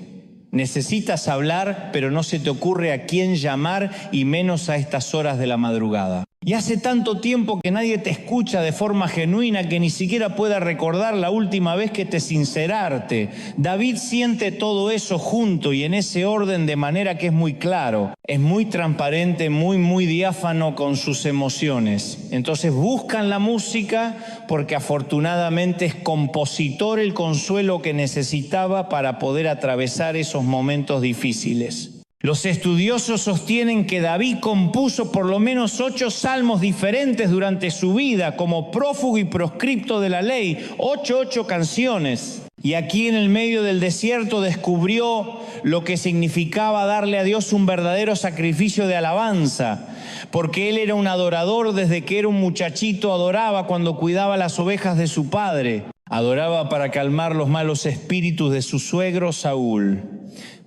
Necesitas hablar, pero no se te ocurre a quién llamar y menos a estas horas de la madrugada. Y hace tanto tiempo que nadie te escucha de forma genuina que ni siquiera pueda recordar la última vez que te sinceraste. David siente todo eso junto y en ese orden de manera que es muy claro, es muy transparente, muy diáfano con sus emociones. Entonces buscan la música porque afortunadamente es compositor el consuelo que necesitaba para poder atravesar esos momentos difíciles. Los estudiosos sostienen que David compuso por lo menos 8 salmos diferentes durante su vida, como prófugo y proscripto de la ley, 8 canciones. Y aquí en el medio del desierto descubrió lo que significaba darle a Dios un verdadero sacrificio de alabanza, porque él era un adorador desde que era un muchachito, adoraba cuando cuidaba las ovejas de su padre, adoraba para calmar los malos espíritus de su suegro Saúl.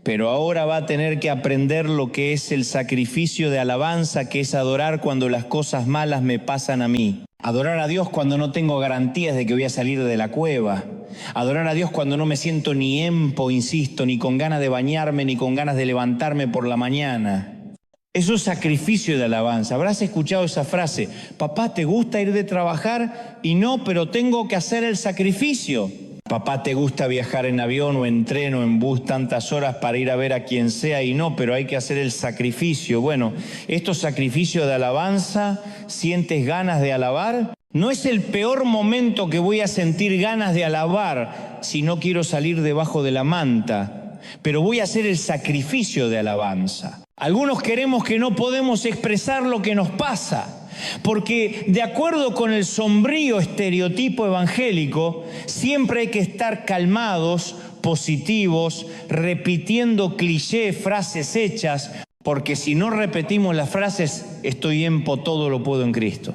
Pero ahora va a tener que aprender lo que es el sacrificio de alabanza, que es adorar cuando las cosas malas me pasan a mí. Adorar a Dios cuando no tengo garantías de que voy a salir de la cueva. Adorar a Dios cuando no me siento ni empo, insisto, ni con ganas de bañarme, ni con ganas de levantarme por la mañana. Eso es sacrificio de alabanza. Habrás escuchado esa frase: papá, ¿te gusta ir de trabajar? Y no, pero tengo que hacer el sacrificio. Papá, ¿te gusta viajar en avión o en tren o en bus tantas horas para ir a ver a quien sea? Y no, pero hay que hacer el sacrificio. Bueno, estos sacrificios de alabanza, ¿sientes ganas de alabar? No es el peor momento que voy a sentir ganas de alabar si no quiero salir debajo de la manta. pero voy a hacer el sacrificio de alabanza. Algunos queremos que no podemos expresar lo que nos pasa, porque de acuerdo con el sombrío estereotipo evangélico, siempre hay que estar calmados, positivos, repitiendo clichés, frases hechas, porque si no repetimos las frases, estoy bien, todo lo puedo en Cristo.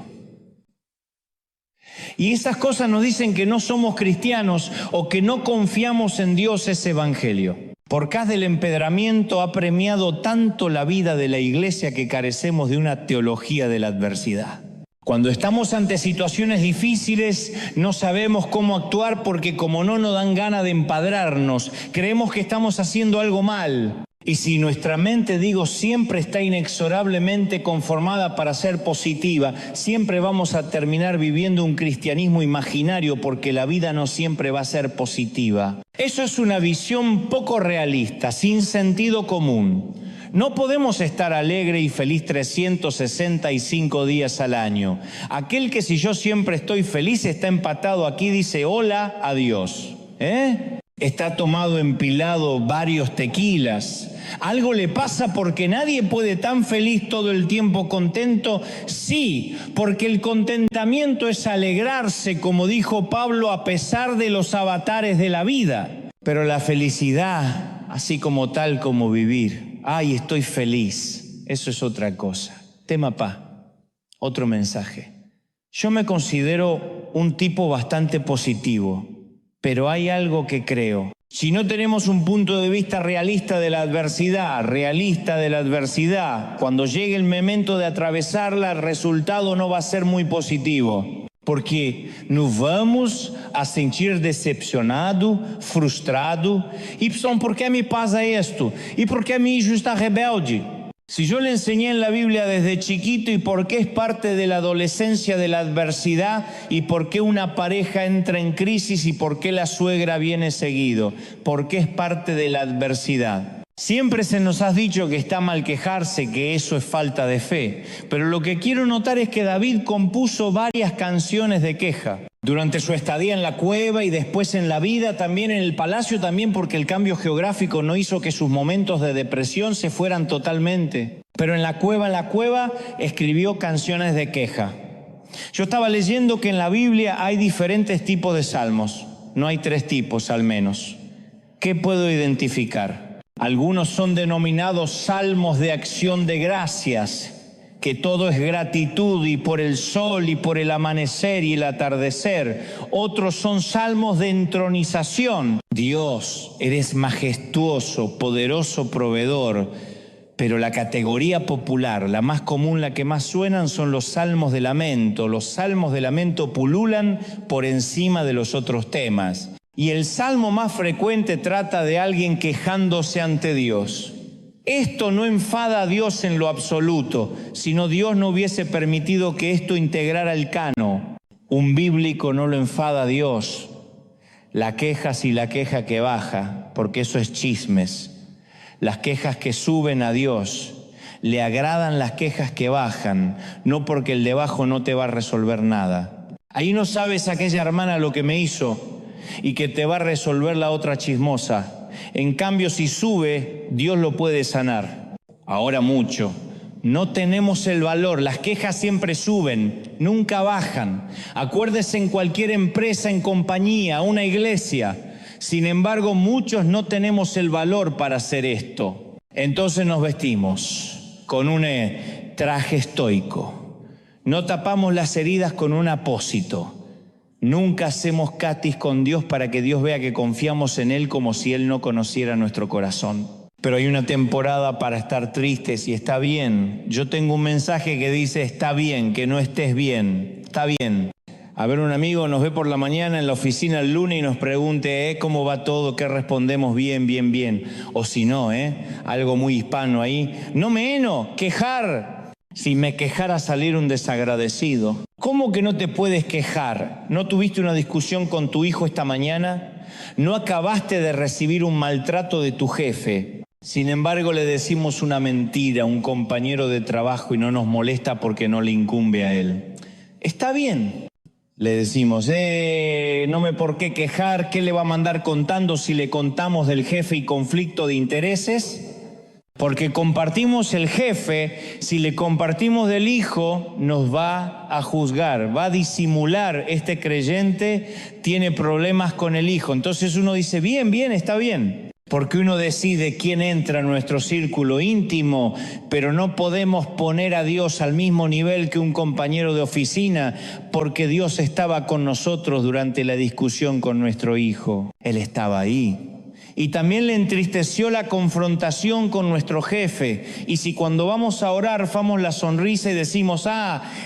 Y esas cosas nos dicen que no somos cristianos o que no confiamos en Dios, ese evangelio. Por causa del empedramiento ha premiado tanto la vida de la iglesia que carecemos de una teología de la adversidad. Cuando estamos ante situaciones difíciles no sabemos cómo actuar porque como no nos dan ganas de empedrarnos, creemos que estamos haciendo algo mal. Y si nuestra mente, siempre está inexorablemente conformada para ser positiva, siempre vamos a terminar viviendo un cristianismo imaginario porque la vida no siempre va a ser positiva. Eso es una visión poco realista, sin sentido común. No podemos estar alegre y feliz 365 días al año. Aquel que si yo siempre estoy feliz está empatado aquí, dice hola a Dios. Está tomado empilado varios tequilas. ¿Algo le pasa porque nadie puede tan feliz todo el tiempo contento? Sí, porque el contentamiento es alegrarse, como dijo Pablo, a pesar de los avatares de la vida. Pero la felicidad, así como tal como vivir, ay, estoy feliz, eso es otra cosa. Tema otro mensaje. Yo me considero un tipo bastante positivo, pero hay algo que creo. Si no tenemos un punto de vista realista de la adversidad, cuando llegue el momento de atravesarla, el resultado no va a ser muy positivo. Porque nos vamos a sentir decepcionado, frustrado. ¿Por qué me pasa esto? ¿Y por qué mi hijo está rebelde? Si yo le enseñé en la Biblia desde chiquito y por qué es parte de la adolescencia de la adversidad y por qué una pareja entra en crisis y por qué la suegra viene seguido, por qué es parte de la adversidad. Siempre se nos ha dicho que está mal quejarse, que eso es falta de fe, pero lo que quiero notar es que David compuso varias canciones de queja. Durante su estadía en la cueva y después en la vida, también en el palacio, también porque el cambio geográfico no hizo que sus momentos de depresión se fueran totalmente. Pero en la cueva escribió canciones de queja. Yo estaba leyendo que en la Biblia hay diferentes tipos de salmos. No hay 3 tipos al menos. ¿Qué puedo identificar? Algunos son denominados salmos de acción de gracias, que todo es gratitud y por el sol y por el amanecer y el atardecer. Otros son salmos de entronización. Dios, eres majestuoso, poderoso proveedor. Pero la categoría popular, la más común, la que más suenan, son los salmos de lamento. Los salmos de lamento pululan por encima de los otros temas. Y el salmo más frecuente trata de alguien quejándose ante Dios. Esto no enfada a Dios en lo absoluto, sino Dios no hubiese permitido que esto integrara el cano. Un bíblico no lo enfada a Dios. La queja sí la queja que baja, porque eso es chismes. Las quejas que suben a Dios, le agradan las quejas que bajan, no porque el de abajo no te va a resolver nada. Ahí no sabes aquella hermana lo que me hizo y que te va a resolver la otra chismosa. En cambio, si sube, Dios lo puede sanar. Ahora mucho. No tenemos el valor. Las quejas siempre suben, nunca bajan. Acuérdese en cualquier empresa, en compañía, una iglesia. Sin embargo, muchos no tenemos el valor para hacer esto. Entonces nos vestimos con un traje estoico. No tapamos las heridas con un apósito. Nunca hacemos catis con Dios para que Dios vea que confiamos en Él como si Él no conociera nuestro corazón. Pero hay una temporada para estar tristes y está bien. Yo tengo un mensaje que dice está bien, que no estés bien. Está bien. A ver, un amigo nos ve por la mañana en la oficina el lunes y nos pregunte ¿cómo va todo? ¿Qué respondemos? Bien, bien, bien. O si no, algo muy hispano ahí. No me eno, quejar. Si me quejara salir un desagradecido. ¿Cómo que no te puedes quejar? ¿No tuviste una discusión con tu hijo esta mañana? ¿No acabaste de recibir un maltrato de tu jefe? Sin embargo, le decimos una mentira a un compañero de trabajo y no nos molesta porque no le incumbe a él. Está bien. Le decimos, no me por qué quejar, ¿qué le va a mandar contando si le contamos del jefe y conflicto de intereses? Porque compartimos el jefe, si le compartimos del hijo, nos va a juzgar, va a disimular. Este creyente tiene problemas con el hijo. Entonces uno dice, bien, está bien. Porque uno decide quién entra en nuestro círculo íntimo, pero no podemos poner a Dios al mismo nivel que un compañero de oficina, porque Dios estaba con nosotros durante la discusión con nuestro hijo. Él estaba ahí. Y también le entristeció la confrontación con nuestro jefe. Y si cuando vamos a orar famos la sonrisa y decimos,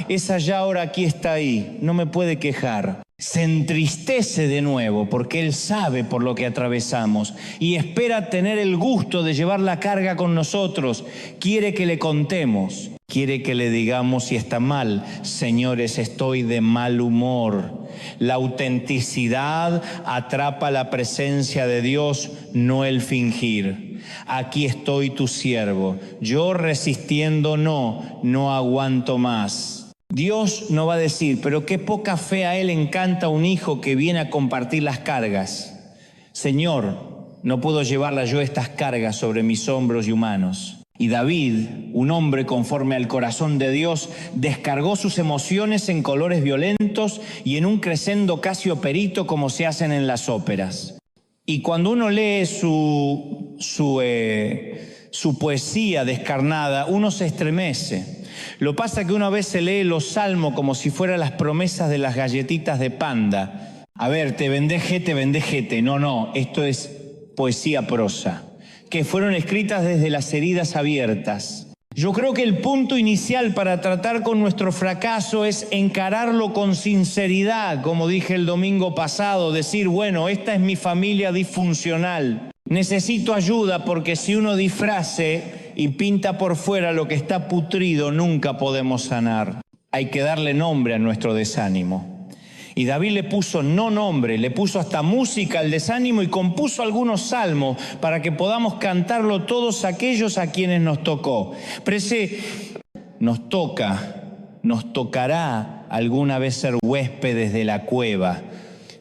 esa ya ahora aquí está ahí, no me puede quejar. Se entristece de nuevo porque Él sabe por lo que atravesamos y espera tener el gusto de llevar la carga con nosotros. Quiere que le contemos, quiere que le digamos si está mal. Señores, estoy de mal humor. La autenticidad atrapa la presencia de Dios, no el fingir. Aquí estoy tu siervo. Yo resistiendo no aguanto más. Dios no va a decir, pero qué poca fe a Él encanta un hijo que viene a compartir las cargas. Señor, no puedo llevarlas yo estas cargas sobre mis hombros y humanos. Y David, un hombre conforme al corazón de Dios, descargó sus emociones en colores violentos y en un crescendo casi operito como se hacen en las óperas. Y cuando uno lee su poesía descarnada, uno se estremece. Lo pasa que una vez se lee los salmos como si fueran las promesas de las galletitas de Panda. A ver, te vendé jete. No, esto es poesía prosa, que fueron escritas desde las heridas abiertas. Yo creo que el punto inicial para tratar con nuestro fracaso es encararlo con sinceridad, como dije el domingo pasado, decir, bueno, esta es mi familia disfuncional. Necesito ayuda porque si uno disfrace y pinta por fuera lo que está putrido, nunca podemos sanar. Hay que darle nombre a nuestro desánimo. Y David le puso no nombre, le puso hasta música al desánimo y compuso algunos salmos para que podamos cantarlo todos aquellos a quienes nos tocó. Pero ese nos tocará alguna vez ser huéspedes de la cueva.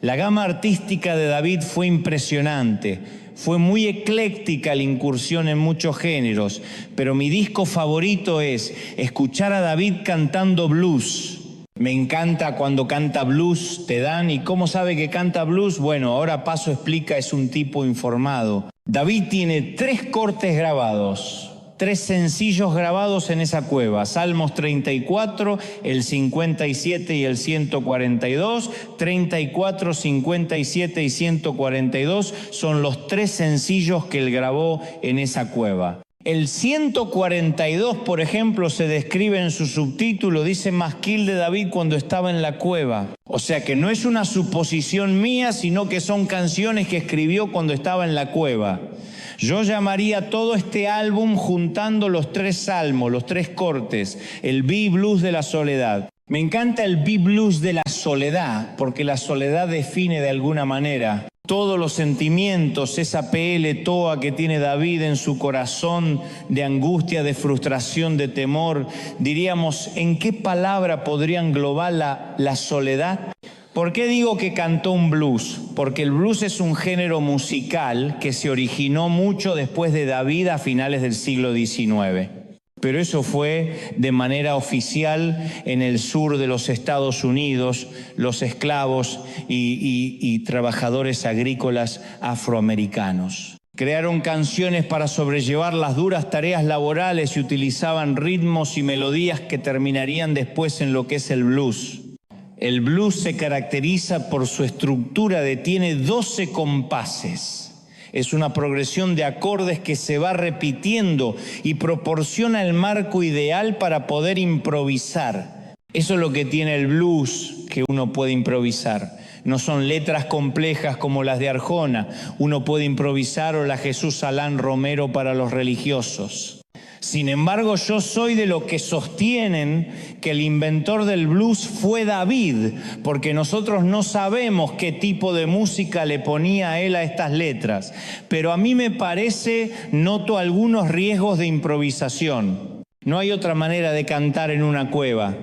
La gama artística de David fue impresionante. Fue muy ecléctica la incursión en muchos géneros, pero mi disco favorito es escuchar a David cantando blues. Me encanta cuando canta blues, te dan, ¿y cómo sabe que canta blues? Bueno, ahora Paso explica, es un tipo informado. David tiene 3 cortes grabados. 3 sencillos grabados en esa cueva, Salmos 34, el 57 y el 142, 34, 57 y 142 son los 3 sencillos que él grabó en esa cueva. El 142, por ejemplo, se describe en su subtítulo, dice Masquil de David cuando estaba en la cueva. O sea que no es una suposición mía, sino que son canciones que escribió cuando estaba en la cueva. Yo llamaría todo este álbum juntando los 3 salmos, los 3 cortes, el B-Blues de la soledad. Me encanta el B-Blues de la soledad, porque la soledad define de alguna manera todos los sentimientos, esa PL toa que tiene David en su corazón de angustia, de frustración, de temor. Diríamos, ¿en qué palabra podría englobar la soledad? ¿Por qué digo que cantó un blues? Porque el blues es un género musical que se originó mucho después de David a finales del siglo XIX. Pero eso fue de manera oficial en el sur de los Estados Unidos, los esclavos y trabajadores agrícolas afroamericanos. Crearon canciones para sobrellevar las duras tareas laborales y utilizaban ritmos y melodías que terminarían después en lo que es el blues. El blues se caracteriza por su estructura tiene 12 compases. Es una progresión de acordes que se va repitiendo y proporciona el marco ideal para poder improvisar. Eso es lo que tiene el blues, que uno puede improvisar. No son letras complejas como las de Arjona. Uno puede improvisar o la Jesús Alán Romero para los religiosos. Sin embargo, yo soy de los que sostienen que el inventor del blues fue David, porque nosotros no sabemos qué tipo de música le ponía él a estas letras. Pero a mí me parece, noto algunos riesgos de improvisación. No hay otra manera de cantar en una cueva.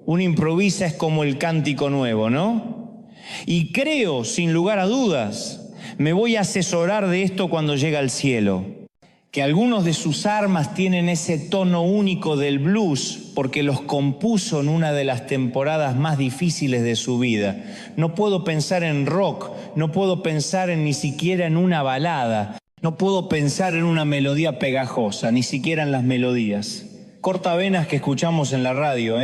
Uno improvisa, es como el cántico nuevo, ¿no? Y creo, sin lugar a dudas, me voy a asesorar de esto cuando llega al cielo, que algunos de sus armas tienen ese tono único del blues porque los compuso en una de las temporadas más difíciles de su vida. No puedo pensar en rock, no puedo pensar ni siquiera en una balada, no puedo pensar en una melodía pegajosa, ni siquiera en las melodías cortavenas que escuchamos en la radio,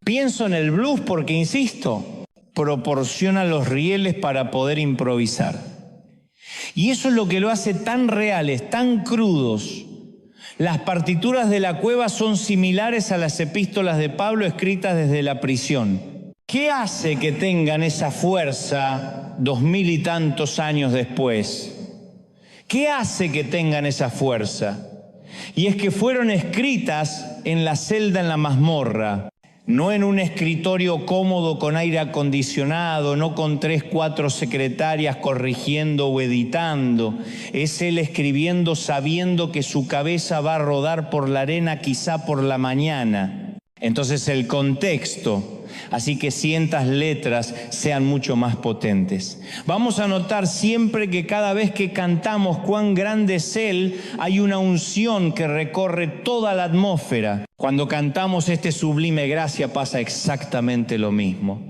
Pienso en el blues porque, insisto, proporciona los rieles para poder improvisar. Y eso es lo que lo hace tan reales, tan crudos. Las partituras de la cueva son similares a las epístolas de Pablo escritas desde la prisión. ¿Qué hace que tengan esa fuerza 2000 y tantos años después? ¿Qué hace que tengan esa fuerza? Y es que fueron escritas en la celda, en la mazmorra, no en un escritorio cómodo con aire acondicionado, no con 3, 4 secretarias corrigiendo o editando. Es él escribiendo sabiendo que su cabeza va a rodar por la arena quizá por la mañana. Entonces el contexto así que cientas letras sean mucho más potentes. Vamos a notar siempre que cada vez que cantamos cuán grande es Él, hay una unción que recorre toda la atmósfera. Cuando cantamos este sublime gracia pasa exactamente lo mismo.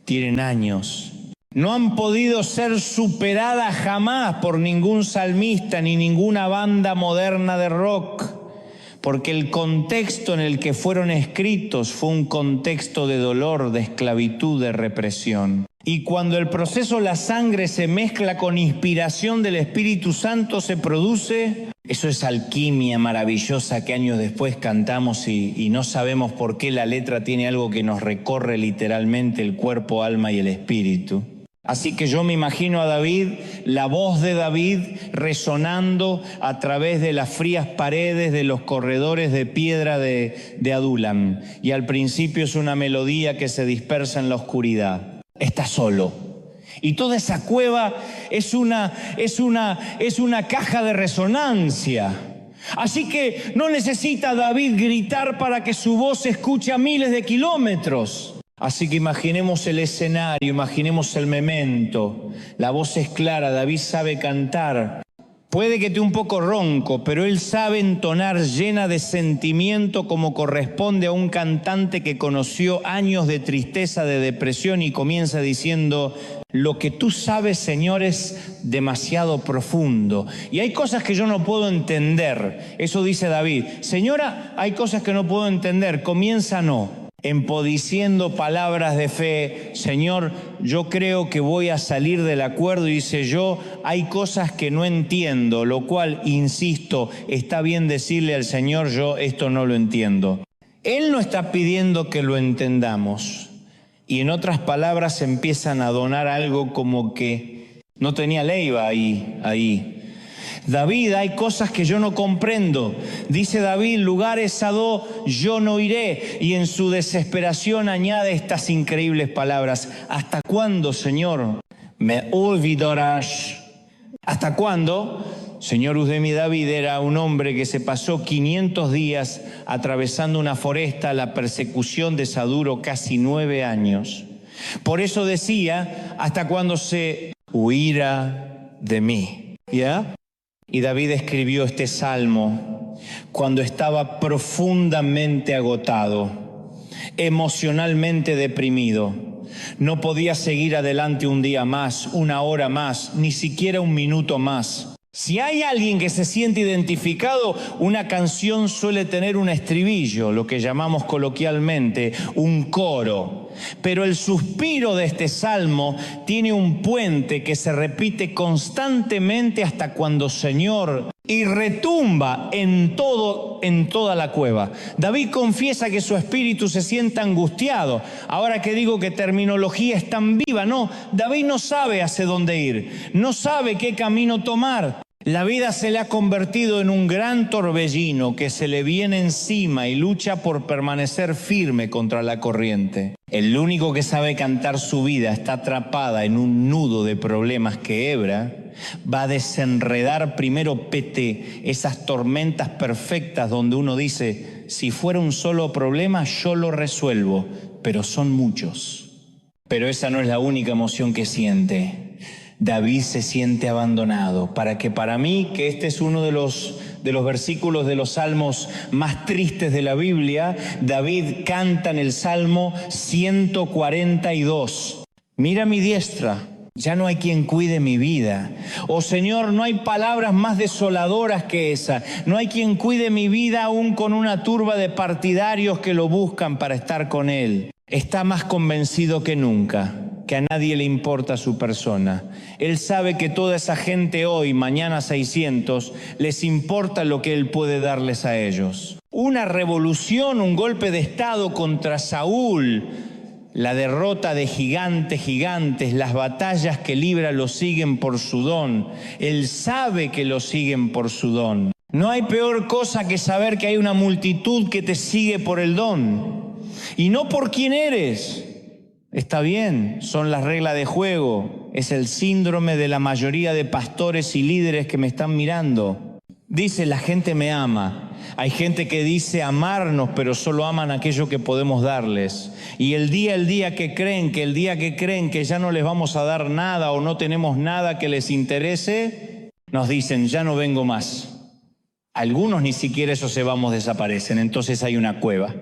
Tienen años. No han podido ser superadas jamás por ningún salmista ni ninguna banda moderna de rock. Porque el contexto en el que fueron escritos fue un contexto de dolor, de esclavitud, de represión. Y cuando el proceso la sangre se mezcla con inspiración del Espíritu Santo se produce, eso es alquimia maravillosa que años después cantamos y no sabemos por qué la letra tiene algo que nos recorre literalmente el cuerpo, alma y el espíritu. Así que yo me imagino a David, la voz de David resonando a través de las frías paredes de los corredores de piedra de Adullam. Y al principio es una melodía que se dispersa en la oscuridad. Está solo. Y toda esa cueva es una caja de resonancia. Así que no necesita David gritar para que su voz se escuche a miles de kilómetros. Así que imaginemos el escenario, imaginemos el memento. La voz es clara, David sabe cantar. Puede que esté un poco ronco, pero él sabe entonar llena de sentimiento como corresponde a un cantante que conoció años de tristeza, de depresión y comienza diciendo: lo que tú sabes, Señor, es demasiado profundo. Y hay cosas que yo no puedo entender. Eso dice David. Señora, hay cosas que no puedo entender. Comienza no. Empodiciendo palabras de fe. Señor, yo creo que voy a salir del acuerdo. Y dice yo, hay cosas que no entiendo, lo cual, insisto, está bien decirle al Señor, yo esto no lo entiendo. Él no está pidiendo que lo entendamos. Y en otras palabras empiezan a donar algo como que no tenía leiva ahí. David, hay cosas que yo no comprendo. Dice David, lugares a do yo no iré. Y en su desesperación añade estas increíbles palabras. ¿Hasta cuándo, Señor, me olvidarás? ¿Hasta cuándo? Señor Usdemi, David era un hombre que se pasó 500 días atravesando una foresta, la persecución de Saduro, casi 9 años. Por eso decía, ¿hasta cuándo se huirá de mí? ¿Ya? Y David escribió este salmo cuando estaba profundamente agotado, emocionalmente deprimido. No podía seguir adelante un día más, una hora más, ni siquiera un minuto más. Si hay alguien que se siente identificado, una canción suele tener un estribillo, lo que llamamos coloquialmente un coro. Pero el suspiro de este salmo tiene un puente que se repite constantemente hasta cuando Señor y retumba en toda la cueva. David confiesa que su espíritu se siente angustiado. Ahora que digo que terminología es tan viva, no, David no sabe hacia dónde ir, no sabe qué camino tomar. La vida se le ha convertido en un gran torbellino que se le viene encima y lucha por permanecer firme contra la corriente. El único que sabe cantar su vida está atrapada en un nudo de problemas que hebra. Va a desenredar primero pete esas tormentas perfectas donde uno dice, si fuera un solo problema yo lo resuelvo, pero son muchos. Pero esa no es la única emoción que siente. David se siente abandonado. Para mí, que este es uno de los versículos de los salmos más tristes de la Biblia, David canta en el Salmo 142. Mira mi diestra, ya no hay quien cuide mi vida. Oh Señor, no hay palabras más desoladoras que esa. No hay quien cuide mi vida aún con una turba de partidarios que lo buscan para estar con él. Está más convencido que nunca que a nadie le importa su persona. Él sabe que toda esa gente hoy, mañana 600, les importa lo que él puede darles a ellos. Una revolución, un golpe de estado contra Saúl, la derrota de gigantes, las batallas que libra lo siguen por su don. Él sabe que lo siguen por su don. No hay peor cosa que saber que hay una multitud que te sigue por el don. Y no por quién eres. Está bien, son las reglas de juego. Es el síndrome de la mayoría de pastores y líderes que me están mirando. Dice, la gente me ama. Hay gente que dice amarnos, pero solo aman aquello que podemos darles. Y el día que creen que ya no les vamos a dar nada o no tenemos nada que les interese, nos dicen, ya no vengo más. Algunos ni siquiera esos se vamos desaparecen, entonces hay una cueva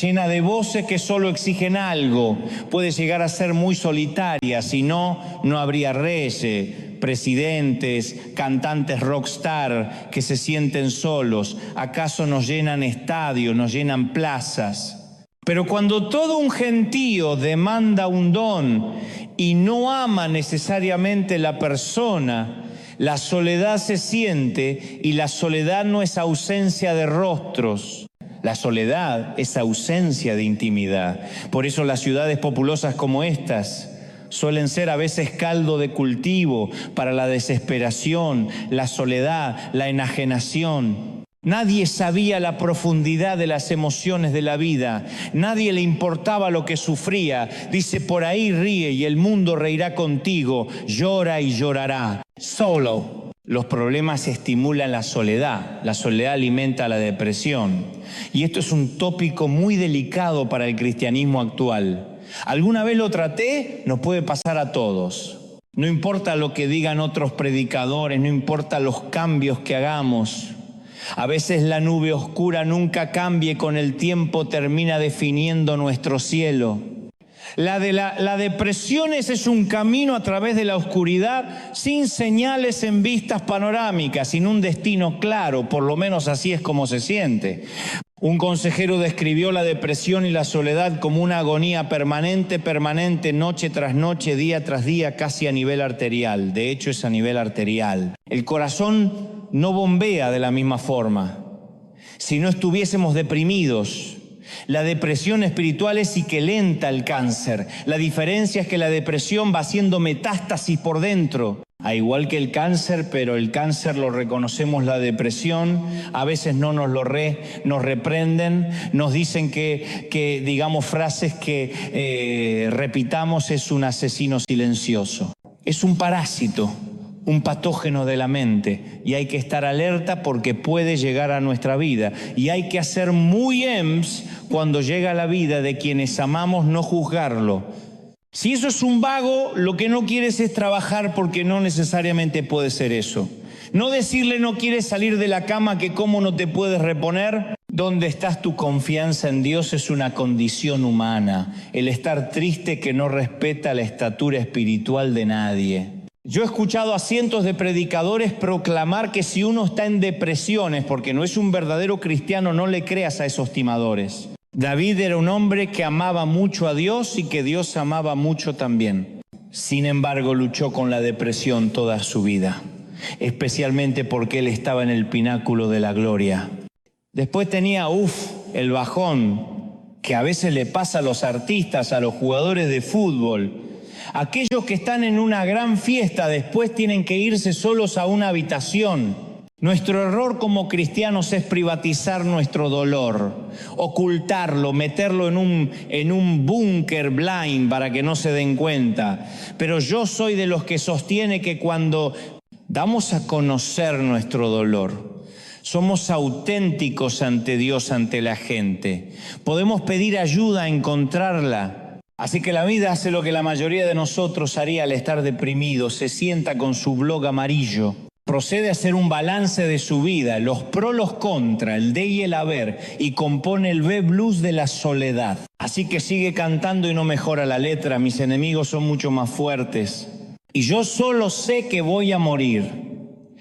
llena de voces que solo exigen algo. Puede llegar a ser muy solitaria, si no, no habría reyes, presidentes, cantantes rockstar que se sienten solos. ¿Acaso nos llenan estadios, nos llenan plazas? Pero cuando todo un gentío demanda un don y no ama necesariamente la persona, la soledad se siente, y la soledad no es ausencia de rostros. La soledad es ausencia de intimidad. Por eso las ciudades populosas como estas suelen ser a veces caldo de cultivo para la desesperación, la soledad, la enajenación. Nadie sabía la profundidad de las emociones de la vida. Nadie le importaba lo que sufría. Dice, por ahí ríe y el mundo reirá contigo. Llora y llorará. Solo. Los problemas estimulan la soledad alimenta la depresión. Y esto es un tópico muy delicado para el cristianismo actual. ¿Alguna vez lo traté? Nos puede pasar a todos. No importa lo que digan otros predicadores, no importa los cambios que hagamos. A veces la nube oscura nunca cambia y con el tiempo termina definiendo nuestro cielo. La depresión es un camino a través de la oscuridad sin señales en vistas panorámicas, sin un destino claro, por lo menos así es como se siente. Un consejero describió la depresión y la soledad como una agonía permanente, noche tras noche, día tras día, casi a nivel arterial. De hecho, es a nivel arterial. El corazón no bombea de la misma forma. Si no estuviésemos deprimidos, la depresión espiritual es lenta el cáncer. La diferencia es que la depresión va haciendo metástasis por dentro. A igual que el cáncer, pero el cáncer lo reconocemos, la depresión, a veces no nos nos reprenden, nos dicen que digamos frases que repitamos, es un asesino silencioso. Es un parásito, un patógeno de la mente, y hay que estar alerta porque puede llegar a nuestra vida. Y hay que hacer muy cuando llega a la vida de quienes amamos, no juzgarlo. Si eso es un vago, lo que no quieres es trabajar, porque no necesariamente puede ser eso. No decirle no quieres salir de la cama, que cómo no te puedes reponer. ¿Dónde estás? Tu confianza en Dios es una condición humana. El estar triste que no respeta la estatura espiritual de nadie. Yo he escuchado a cientos de predicadores proclamar que si uno está en depresiones porque no es un verdadero cristiano, no le creas a esos timadores. David era un hombre que amaba mucho a Dios y que Dios amaba mucho también. Sin embargo, luchó con la depresión toda su vida, especialmente porque él estaba en el pináculo de la gloria. Después tenía, el bajón que a veces le pasa a los artistas, a los jugadores de fútbol. Aquellos que están en una gran fiesta después tienen que irse solos a una habitación. Nuestro error como cristianos es privatizar nuestro dolor, ocultarlo, meterlo en un búnker blind para que no se den cuenta. Pero yo soy de los que sostiene que cuando damos a conocer nuestro dolor, Somos auténticos ante Dios, ante la gente. Podemos pedir ayuda a encontrarla. Así que la vida hace lo que la mayoría de nosotros haría al estar deprimido. Se sienta con su blog amarillo. Procede a hacer un balance de su vida, los pros, los contra, el de y el haber, y compone el B-Blues de la soledad. Así que sigue cantando y no mejora la letra. Mis enemigos son mucho más fuertes. Y yo solo sé que voy a morir.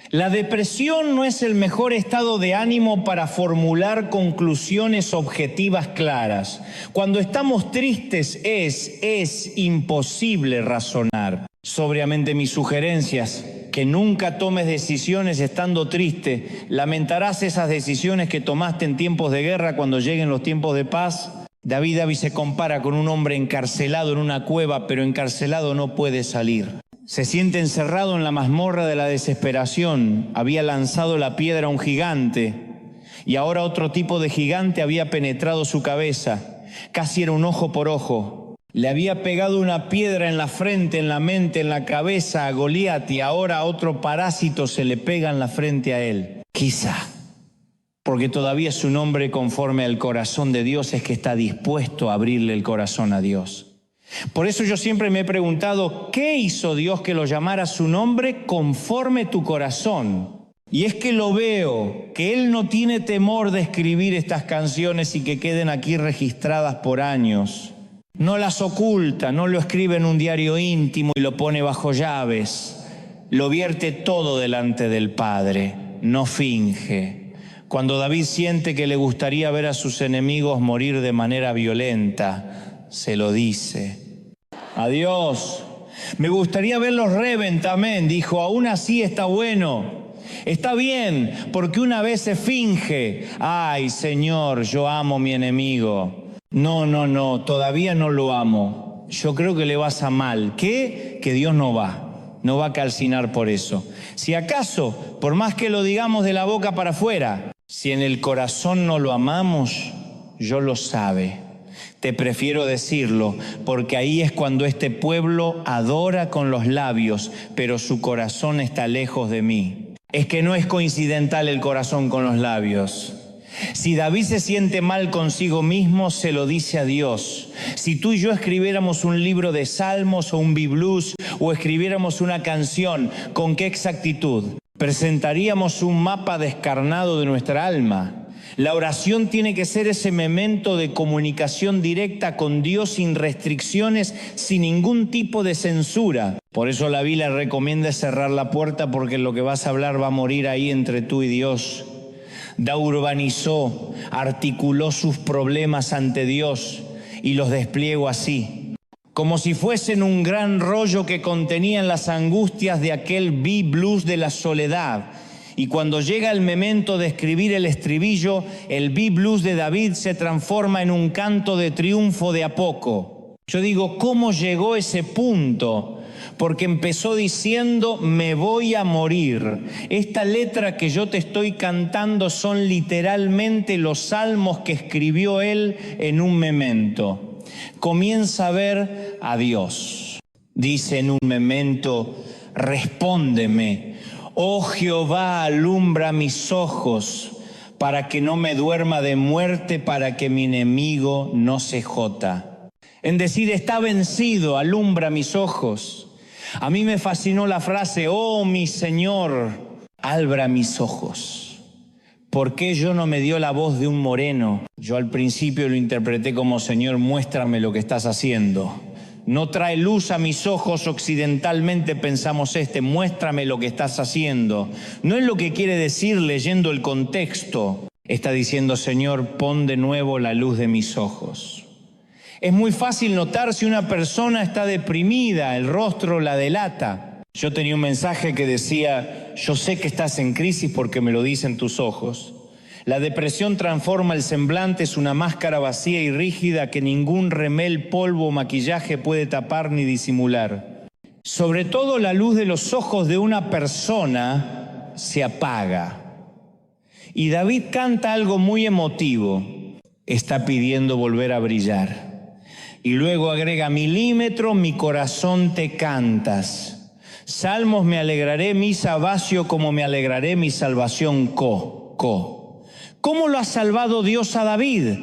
La depresión no es el mejor estado de ánimo para formular conclusiones objetivas claras. Cuando estamos tristes es imposible razonar. Sobriamente mis sugerencias: que nunca tomes decisiones estando triste. Lamentarás esas decisiones que tomaste en tiempos de guerra cuando lleguen los tiempos de paz. David se compara con un hombre encarcelado en una cueva, pero encarcelado no puede salir. Se siente encerrado en la mazmorra de la desesperación. Había lanzado la piedra a un gigante y ahora otro tipo de gigante había penetrado su cabeza. Casi era un ojo por ojo. Le había pegado una piedra en la frente, en la mente, en la cabeza a Goliat, y ahora otro parásito se le pega en la frente a él. Quizá, porque todavía su nombre conforme al corazón de Dios es que está dispuesto a abrirle el corazón a Dios. Por eso yo siempre me he preguntado, ¿qué hizo Dios que lo llamara su nombre conforme tu corazón? Y es que lo veo, que Él no tiene temor de escribir estas canciones y que queden aquí registradas por años. No las oculta, no lo escribe en un diario íntimo y lo pone bajo llaves. Lo vierte todo delante del Padre, no finge. Cuando David siente que le gustaría ver a sus enemigos morir de manera violenta, se lo dice. Adiós. Me gustaría verlos revent, amén. Dijo, aún así está bueno. Está bien, porque una vez se finge. Ay, Señor, yo amo a mi enemigo. No, todavía no lo amo. Yo creo que le vas a mal. ¿Qué? Que Dios no va a calcinar por eso. Si acaso, por más que lo digamos de la boca para afuera, si en el corazón no lo amamos, Dios lo sabe. Te prefiero decirlo, porque ahí es cuando este pueblo adora con los labios, pero su corazón está lejos de mí. Es que no es coincidental el corazón con los labios. Si David se siente mal consigo mismo, se lo dice a Dios. Si tú y yo escribiéramos un libro de salmos o un B-Blues o escribiéramos una canción, ¿con qué exactitud? Presentaríamos un mapa descarnado de nuestra alma. La oración tiene que ser ese memento de comunicación directa con Dios sin restricciones, sin ningún tipo de censura. Por eso la Biblia recomienda cerrar la puerta, porque lo que vas a hablar va a morir ahí entre tú y Dios. Da urbanizó, articuló sus problemas ante Dios y los despliego así, como si fuesen un gran rollo que contenían las angustias de aquel B-Blues de la soledad. Y cuando llega el momento de escribir el estribillo, el B-Blues de David se transforma en un canto de triunfo de a poco. Yo digo, ¿cómo llegó ese punto? Porque empezó diciendo, me voy a morir. Esta letra que yo te estoy cantando son literalmente los salmos que escribió él en un memento. Comienza a ver a Dios. Dice en un memento, respóndeme. Oh Jehová, alumbra mis ojos, para que no me duerma de muerte, para que mi enemigo no se jota. En decir, está vencido, alumbra mis ojos. A mí me fascinó la frase, oh mi Señor, albra mis ojos. ¿Por qué yo no me dio la voz de un moreno? Yo al principio lo interpreté como, Señor, muéstrame lo que estás haciendo. No trae luz a mis ojos, occidentalmente pensamos muéstrame lo que estás haciendo. No es lo que quiere decir leyendo el contexto. Está diciendo, Señor, pon de nuevo la luz de mis ojos. Es muy fácil notar si una persona está deprimida, el rostro la delata. Yo tenía un mensaje que decía, yo sé que estás en crisis porque me lo dicen tus ojos. La depresión transforma el semblante, es una máscara vacía y rígida que ningún remel, polvo o maquillaje puede tapar ni disimular. Sobre todo la luz de los ojos de una persona se apaga. Y David canta algo muy emotivo. Está pidiendo volver a brillar. Y luego agrega, milímetro, mi corazón te cantas. Salmos, me alegraré, misa, vacio, como me alegraré, mi salvación, tocó. ¿Cómo lo ha salvado Dios a David?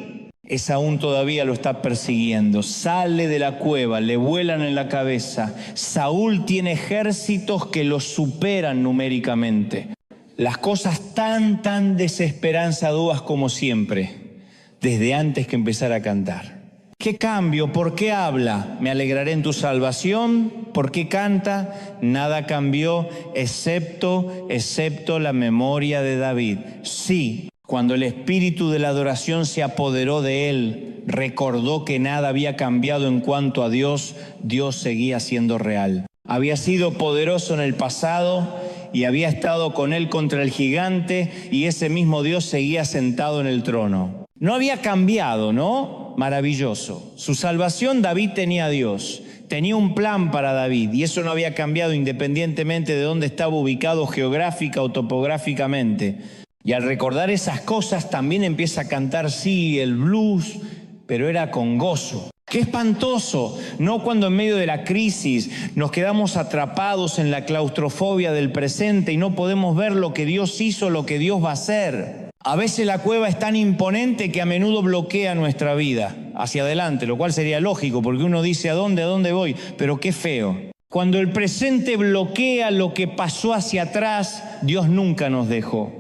Esaú todavía lo está persiguiendo. Sale de la cueva, le vuelan en la cabeza. Saúl tiene ejércitos que lo superan numéricamente. Las cosas tan desesperanzadoras como siempre, desde antes que empezara a cantar. ¿Qué cambio? ¿Por qué habla? Me alegraré en tu salvación. ¿Por qué canta? Nada cambió excepto la memoria de David. Sí, cuando el espíritu de la adoración se apoderó de él, recordó que nada había cambiado en cuanto a Dios. Dios seguía siendo real. Había sido poderoso en el pasado y había estado con él contra el gigante, y ese mismo Dios seguía sentado en el trono. No había cambiado, ¿no? Maravilloso. Su salvación, David tenía a Dios. Tenía un plan para David, y eso no había cambiado independientemente de dónde estaba ubicado geográfica o topográficamente. Y al recordar esas cosas también empieza a cantar, sí, el blues, pero era con gozo. ¡Qué espantoso! No cuando en medio de la crisis nos quedamos atrapados en la claustrofobia del presente y no podemos ver lo que Dios hizo, lo que Dios va a hacer. A veces la cueva es tan imponente que a menudo bloquea nuestra vida hacia adelante, lo cual sería lógico porque uno dice ¿a dónde voy? Pero qué feo. Cuando el presente bloquea lo que pasó hacia atrás, Dios nunca nos dejó.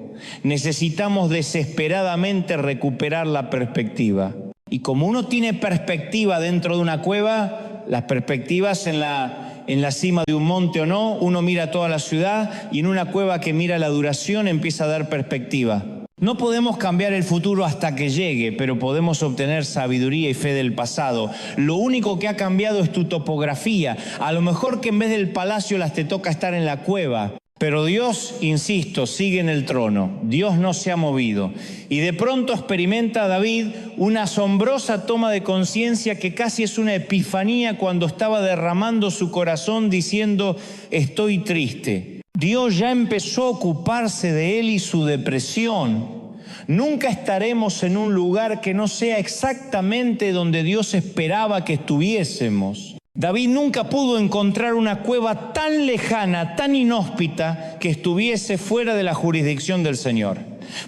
Necesitamos desesperadamente recuperar la perspectiva. Y como uno tiene perspectiva dentro de una cueva, las perspectivas en la cima de un monte o no, uno mira toda la ciudad, y en una cueva que mira la duración empieza a dar perspectiva. No podemos cambiar el futuro hasta que llegue, pero podemos obtener sabiduría y fe del pasado. Lo único que ha cambiado es tu topografía. A lo mejor que en vez del palacio te toca estar en la cueva. Pero Dios, insisto, sigue en el trono. Dios no se ha movido. Y de pronto experimenta David una asombrosa toma de conciencia que casi es una epifanía cuando estaba derramando su corazón diciendo, estoy triste. Dios ya empezó a ocuparse de él y su depresión. Nunca estaremos en un lugar que no sea exactamente donde Dios esperaba que estuviésemos. David nunca pudo encontrar una cueva tan lejana, tan inhóspita, que estuviese fuera de la jurisdicción del Señor.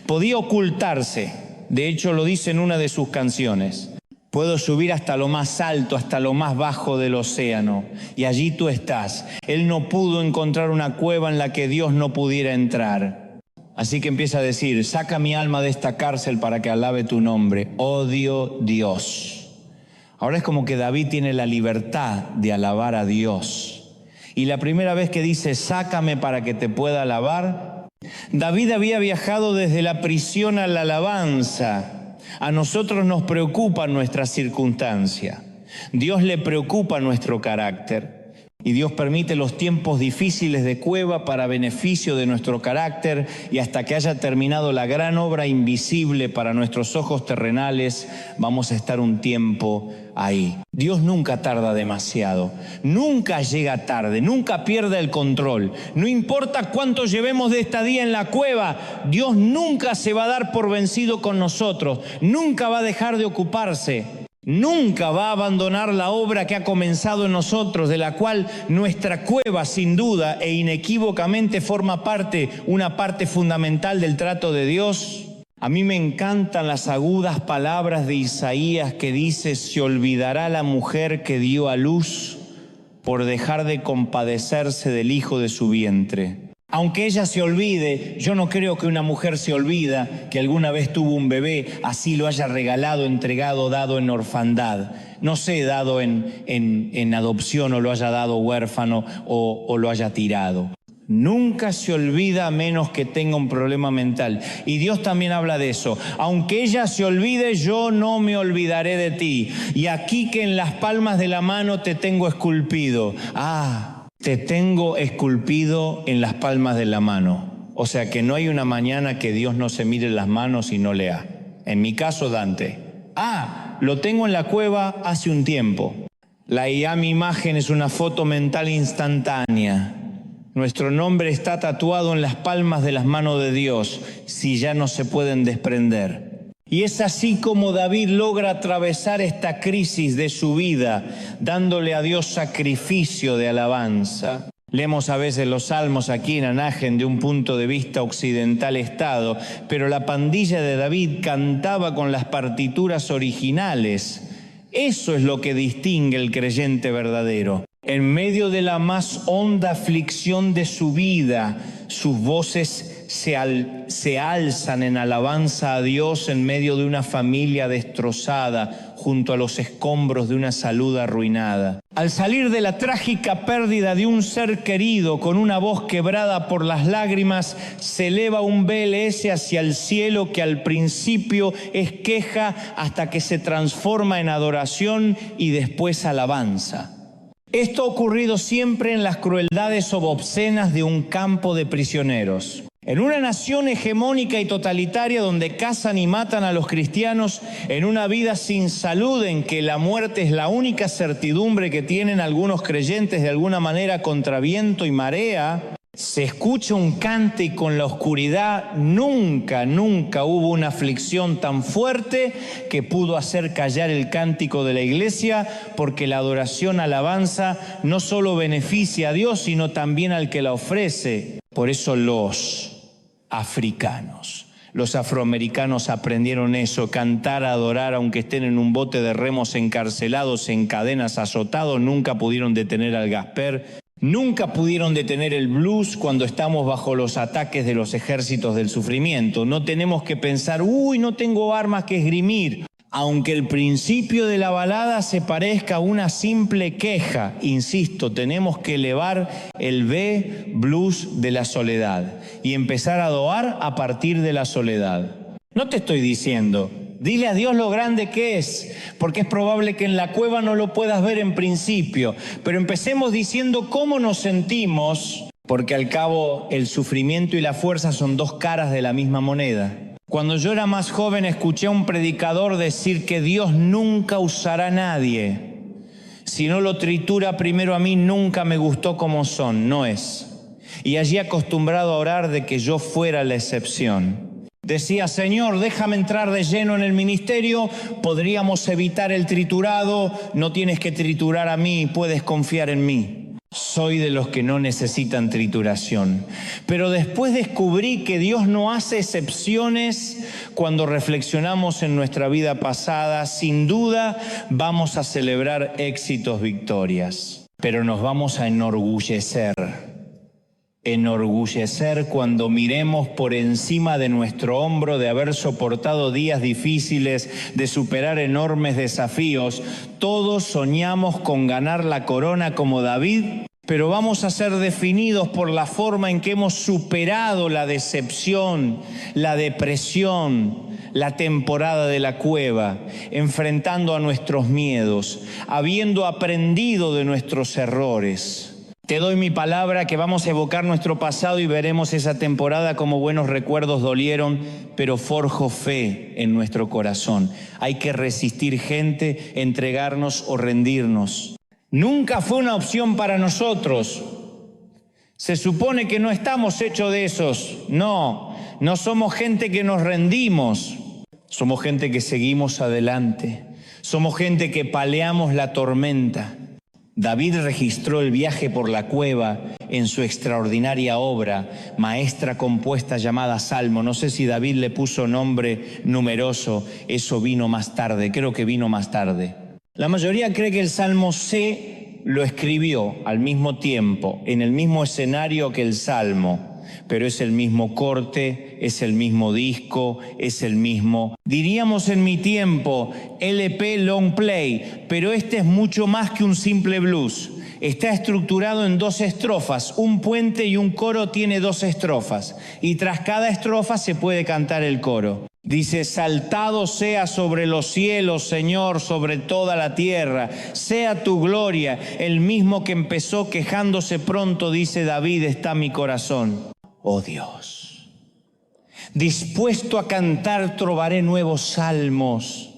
Podía ocultarse. De hecho, lo dice en una de sus canciones. Puedo subir hasta lo más alto, hasta lo más bajo del océano, y allí tú estás. Él no pudo encontrar una cueva en la que Dios no pudiera entrar. Así que empieza a decir, saca mi alma de esta cárcel para que alabe tu nombre. Odio Dios. Ahora es como que David tiene la libertad de alabar a Dios. Y la primera vez que dice, sácame para que te pueda alabar, David había viajado desde la prisión a la alabanza. A nosotros nos preocupa nuestra circunstancia. Dios le preocupa nuestro carácter. Y Dios permite los tiempos difíciles de cueva para beneficio de nuestro carácter, y hasta que haya terminado la gran obra invisible para nuestros ojos terrenales, vamos a estar un tiempo ahí. Dios nunca tarda demasiado, nunca llega tarde, nunca pierde el control. No importa cuánto llevemos de estadía en la cueva, Dios nunca se va a dar por vencido con nosotros, nunca va a dejar de ocuparse. Nunca va a abandonar la obra que ha comenzado en nosotros, de la cual nuestra cueva sin duda e inequívocamente forma parte, una parte fundamental del trato de Dios. A mí me encantan las agudas palabras de Isaías que dice, se olvidará la mujer que dio a luz por dejar de compadecerse del hijo de su vientre. Aunque ella se olvide, yo no creo que una mujer se olvida que alguna vez tuvo un bebé, así lo haya regalado, entregado, dado en orfandad. No sé, dado en adopción, o lo haya dado huérfano, o lo haya tirado. Nunca se olvida a menos que tenga un problema mental. Y Dios también habla de eso. Aunque ella se olvide, yo no me olvidaré de ti. Y aquí que en las palmas de la mano te tengo esculpido. Te tengo esculpido en las palmas de la mano. O sea que no hay una mañana que Dios no se mire las manos y no lea. En mi caso, Dante. Lo tengo en la cueva hace un tiempo. La mi imagen es una foto mental instantánea. Nuestro nombre está tatuado en las palmas de las manos de Dios, si ya no se pueden desprender. Y es así como David logra atravesar esta crisis de su vida, dándole a Dios sacrificio de alabanza. Leemos a veces los salmos aquí en Anahen de un punto de vista occidental estado, pero la pandilla de David cantaba con las partituras originales. Eso es lo que distingue el creyente verdadero. En medio de la más honda aflicción de su vida, sus voces se alzan en alabanza a Dios en medio de una familia destrozada, junto a los escombros de una salud arruinada. Al salir de la trágica pérdida de un ser querido, con una voz quebrada por las lágrimas, se eleva un BLS hacia el cielo que al principio es queja hasta que se transforma en adoración y después alabanza. Esto ha ocurrido siempre en las crueldades obscenas de un campo de prisioneros. En una nación hegemónica y totalitaria donde cazan y matan a los cristianos, en una vida sin salud en que la muerte es la única certidumbre que tienen algunos creyentes de alguna manera contra viento y marea, se escucha un cante y con la oscuridad nunca hubo una aflicción tan fuerte que pudo hacer callar el cántico de la iglesia, porque la adoración, alabanza, no solo beneficia a Dios, sino también al que la ofrece. Por eso los africanos, los afroamericanos aprendieron eso, cantar, adorar, aunque estén en un bote de remos encarcelados, en cadenas, azotados, nunca pudieron detener al Gasper. Nunca pudieron detener el blues cuando estamos bajo los ataques de los ejércitos del sufrimiento. No tenemos que pensar, no tengo armas que esgrimir. Aunque el principio de la balada se parezca a una simple queja, insisto, tenemos que elevar el blues de la soledad y empezar a adorar a partir de la soledad. No te estoy diciendo, dile a Dios lo grande que es, porque es probable que en la cueva no lo puedas ver en principio, pero empecemos diciendo cómo nos sentimos, porque al cabo el sufrimiento y la fuerza son dos caras de la misma moneda. Cuando yo era más joven escuché a un predicador decir que Dios nunca usará a nadie. Si no lo tritura primero a mí, nunca me gustó como son, no es. Y allí acostumbrado a orar de que yo fuera la excepción. Decía, Señor, déjame entrar de lleno en el ministerio, podríamos evitar el triturado, no tienes que triturar a mí, puedes confiar en mí. Soy de los que no necesitan trituración. Pero después descubrí que Dios no hace excepciones cuando reflexionamos en nuestra vida pasada. Sin duda vamos a celebrar éxitos, victorias, pero nos vamos a enorgullecer cuando miremos por encima de nuestro hombro de haber soportado días difíciles, de superar enormes desafíos. Todos soñamos con ganar la corona como David, pero vamos a ser definidos por la forma en que hemos superado la decepción, la depresión, la temporada de la cueva, enfrentando a nuestros miedos, habiendo aprendido de nuestros errores. Te doy mi palabra que vamos a evocar nuestro pasado y veremos esa temporada como buenos recuerdos dolieron, pero forjo fe en nuestro corazón. Hay que resistir, gente, entregarnos o rendirnos. Nunca fue una opción para nosotros. Se supone que no estamos hechos de esos. No somos gente que nos rendimos. Somos gente que seguimos adelante. Somos gente que paleamos la tormenta. David registró el viaje por la cueva en su extraordinaria obra maestra compuesta llamada Salmo. No sé si David le puso nombre numeroso, eso vino más tarde, creo que vino más tarde. La mayoría cree que el Salmo C lo escribió al mismo tiempo, en el mismo escenario que el Salmo, pero es el mismo corte, es el mismo disco, es el mismo, diríamos en mi tiempo, LP long play, pero este es mucho más que un simple blues. Está estructurado en 2 estrofas, un puente y un coro tiene 2 estrofas, y tras cada estrofa se puede cantar el coro. Dice, exaltado sea sobre los cielos, Señor, sobre toda la tierra, sea tu gloria, el mismo que empezó quejándose pronto, dice David, está mi corazón. Oh Dios, dispuesto a cantar trovaré nuevos salmos.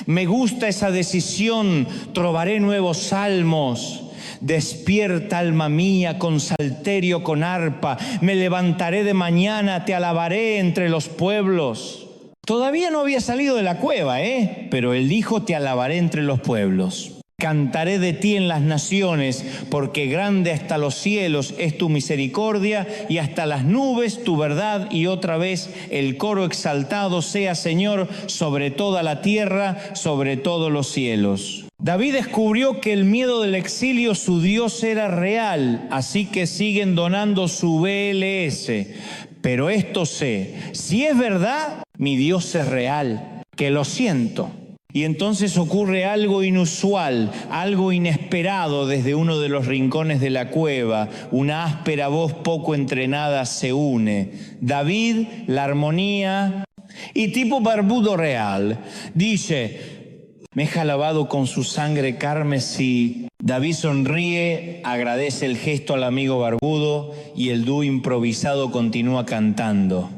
Me gusta esa decisión, trovaré nuevos salmos. Despierta, alma mía, con salterio, con arpa. Me levantaré de mañana, te alabaré entre los pueblos. Todavía no había salido de la cueva, pero él dijo, te alabaré entre los pueblos. Cantaré de ti en las naciones, porque grande hasta los cielos es tu misericordia y hasta las nubes tu verdad. Y otra vez el coro exaltado sea, Señor, sobre toda la tierra, sobre todos los cielos. David descubrió que el miedo del exilio, su Dios era real, así que siguen donando su BLS. Pero esto sé, si es verdad, mi Dios es real, que lo siento. Y entonces ocurre algo inusual, algo inesperado desde uno de los rincones de la cueva. Una áspera voz poco entrenada se une. David, la armonía y tipo barbudo real. Dice, me he lavado con su sangre carmesí. David sonríe, agradece el gesto al amigo barbudo y el dúo improvisado continúa cantando.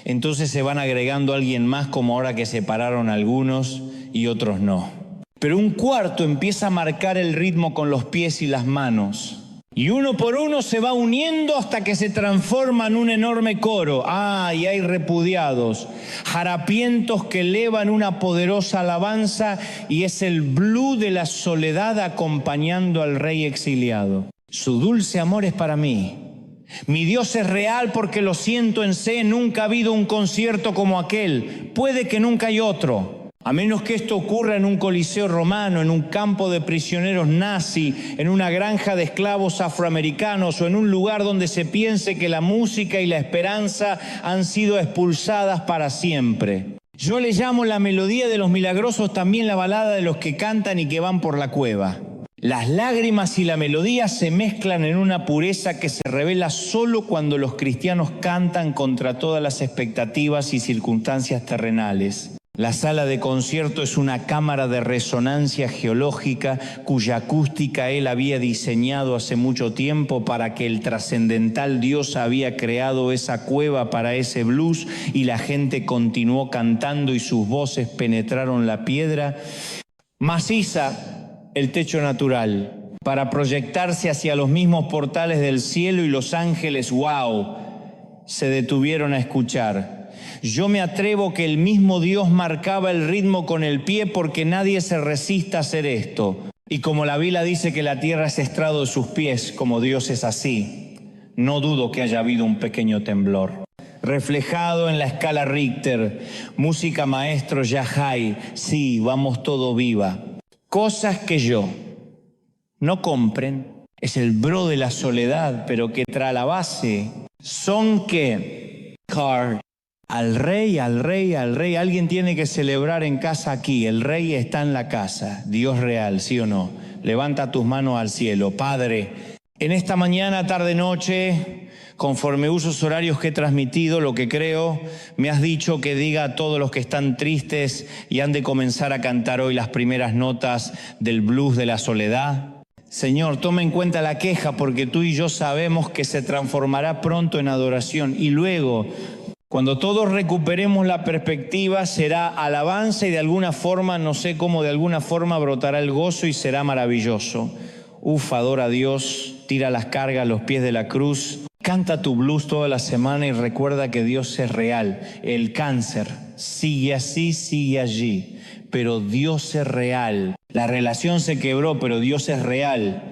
Entonces se van agregando alguien más, como ahora que se pararon algunos y otros no. Pero un cuarto empieza a marcar el ritmo con los pies y las manos. Y uno por uno se va uniendo hasta que se transforma en un enorme coro. Y hay repudiados, harapientos que elevan una poderosa alabanza, y es el blues de la soledad acompañando al rey exiliado. Su dulce amor es para mí. Mi Dios es real porque lo siento en sé. Nunca ha habido un concierto como aquel. Puede que nunca hay otro. A menos que esto ocurra en un coliseo romano, en un campo de prisioneros nazi, en una granja de esclavos afroamericanos o en un lugar donde se piense que la música y la esperanza han sido expulsadas para siempre. Yo le llamo la melodía de los milagrosos también la balada de los que cantan y que van por la cueva. Las lágrimas y la melodía se mezclan en una pureza que se revela solo cuando los cristianos cantan contra todas las expectativas y circunstancias terrenales. La sala de concierto es una cámara de resonancia geológica cuya acústica él había diseñado hace mucho tiempo para que el trascendental Dios había creado esa cueva para ese blues, y la gente continuó cantando y sus voces penetraron la piedra maciza, el techo natural, para proyectarse hacia los mismos portales del cielo, y los ángeles, wow, se detuvieron a escuchar. Yo me atrevo que el mismo Dios marcaba el ritmo con el pie, porque nadie se resista a hacer esto. Y como la Biblia dice que la tierra es estrado de sus pies, como Dios es así, no dudo que haya habido un pequeño temblor. Reflejado en la escala Richter, música maestro Yahai, sí, vamos todo viva. Cosas que yo no compren, es el bro de la soledad, pero que trae la base, son que al rey, alguien tiene que celebrar en casa aquí. El rey está en la casa, Dios real, ¿sí o no? Levanta tus manos al cielo. Padre, en esta mañana, tarde, noche, conforme usos horarios que he transmitido, lo que creo, me has dicho que diga a todos los que están tristes y han de comenzar a cantar hoy las primeras notas del blues de la soledad. Señor, toma en cuenta la queja, porque tú y yo sabemos que se transformará pronto en adoración, y luego, cuando todos recuperemos la perspectiva, será alabanza, y de alguna forma, no sé cómo, de alguna forma brotará el gozo y será maravilloso. Adora a Dios, tira las cargas a los pies de la cruz, canta tu blues toda la semana y recuerda que Dios es real. El cáncer sigue así, sigue allí, pero Dios es real. La relación se quebró, pero Dios es real.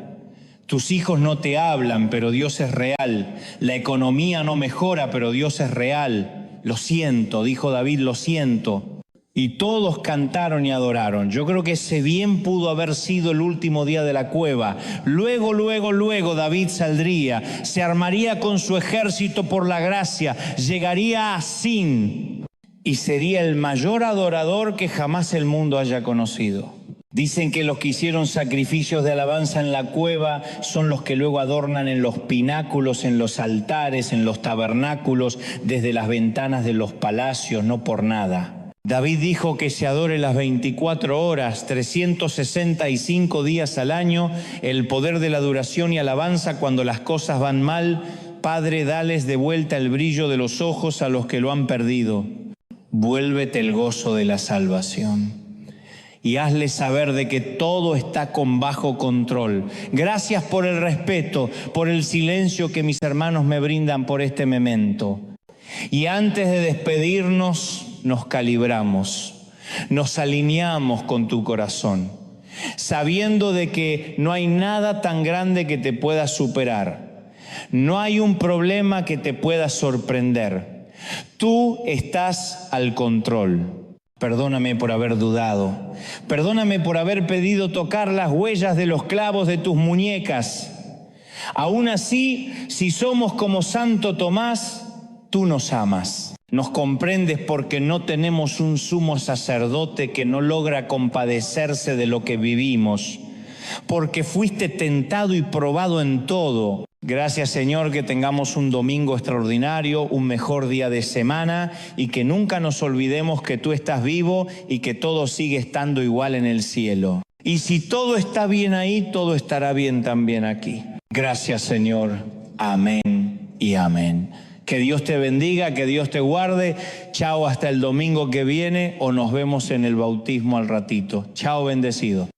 Tus hijos no te hablan, pero Dios es real. La economía no mejora, pero Dios es real. Lo siento, dijo David, lo siento. Y todos cantaron y adoraron. Yo creo que ese bien pudo haber sido el último día de la cueva. Luego David saldría, se armaría con su ejército por la gracia, llegaría a Sin y sería el mayor adorador que jamás el mundo haya conocido. Dicen que los que hicieron sacrificios de alabanza en la cueva son los que luego adornan en los pináculos, en los altares, en los tabernáculos, desde las ventanas de los palacios, no por nada. David dijo que se adore las 24 horas, 365 días al año, el poder de la adoración y alabanza cuando las cosas van mal. Padre, dales de vuelta el brillo de los ojos a los que lo han perdido. Vuélvete el gozo de la salvación. Y hazles saber de que todo está con bajo control. Gracias por el respeto, por el silencio que mis hermanos me brindan por este memento. Y antes de despedirnos, nos calibramos, nos alineamos con tu corazón. sabiendo de que no hay nada tan grande que te pueda superar. No hay un problema que te pueda sorprender. Tú estás al control. Perdóname por haber dudado. Perdóname por haber pedido tocar las huellas de los clavos de tus muñecas. Aún así, si somos como Santo Tomás, tú nos amas. Nos comprendes porque no tenemos un sumo sacerdote que no logra compadecerse de lo que vivimos. Porque fuiste tentado y probado en todo. Gracias, Señor, que tengamos un domingo extraordinario, un mejor día de semana y que nunca nos olvidemos que tú estás vivo y que todo sigue estando igual en el cielo. Y si todo está bien ahí, todo estará bien también aquí. Gracias, Señor. Amén y amén. Que Dios te bendiga, que Dios te guarde. Chao, hasta el domingo que viene o nos vemos en el bautismo al ratito. Chao, bendecido.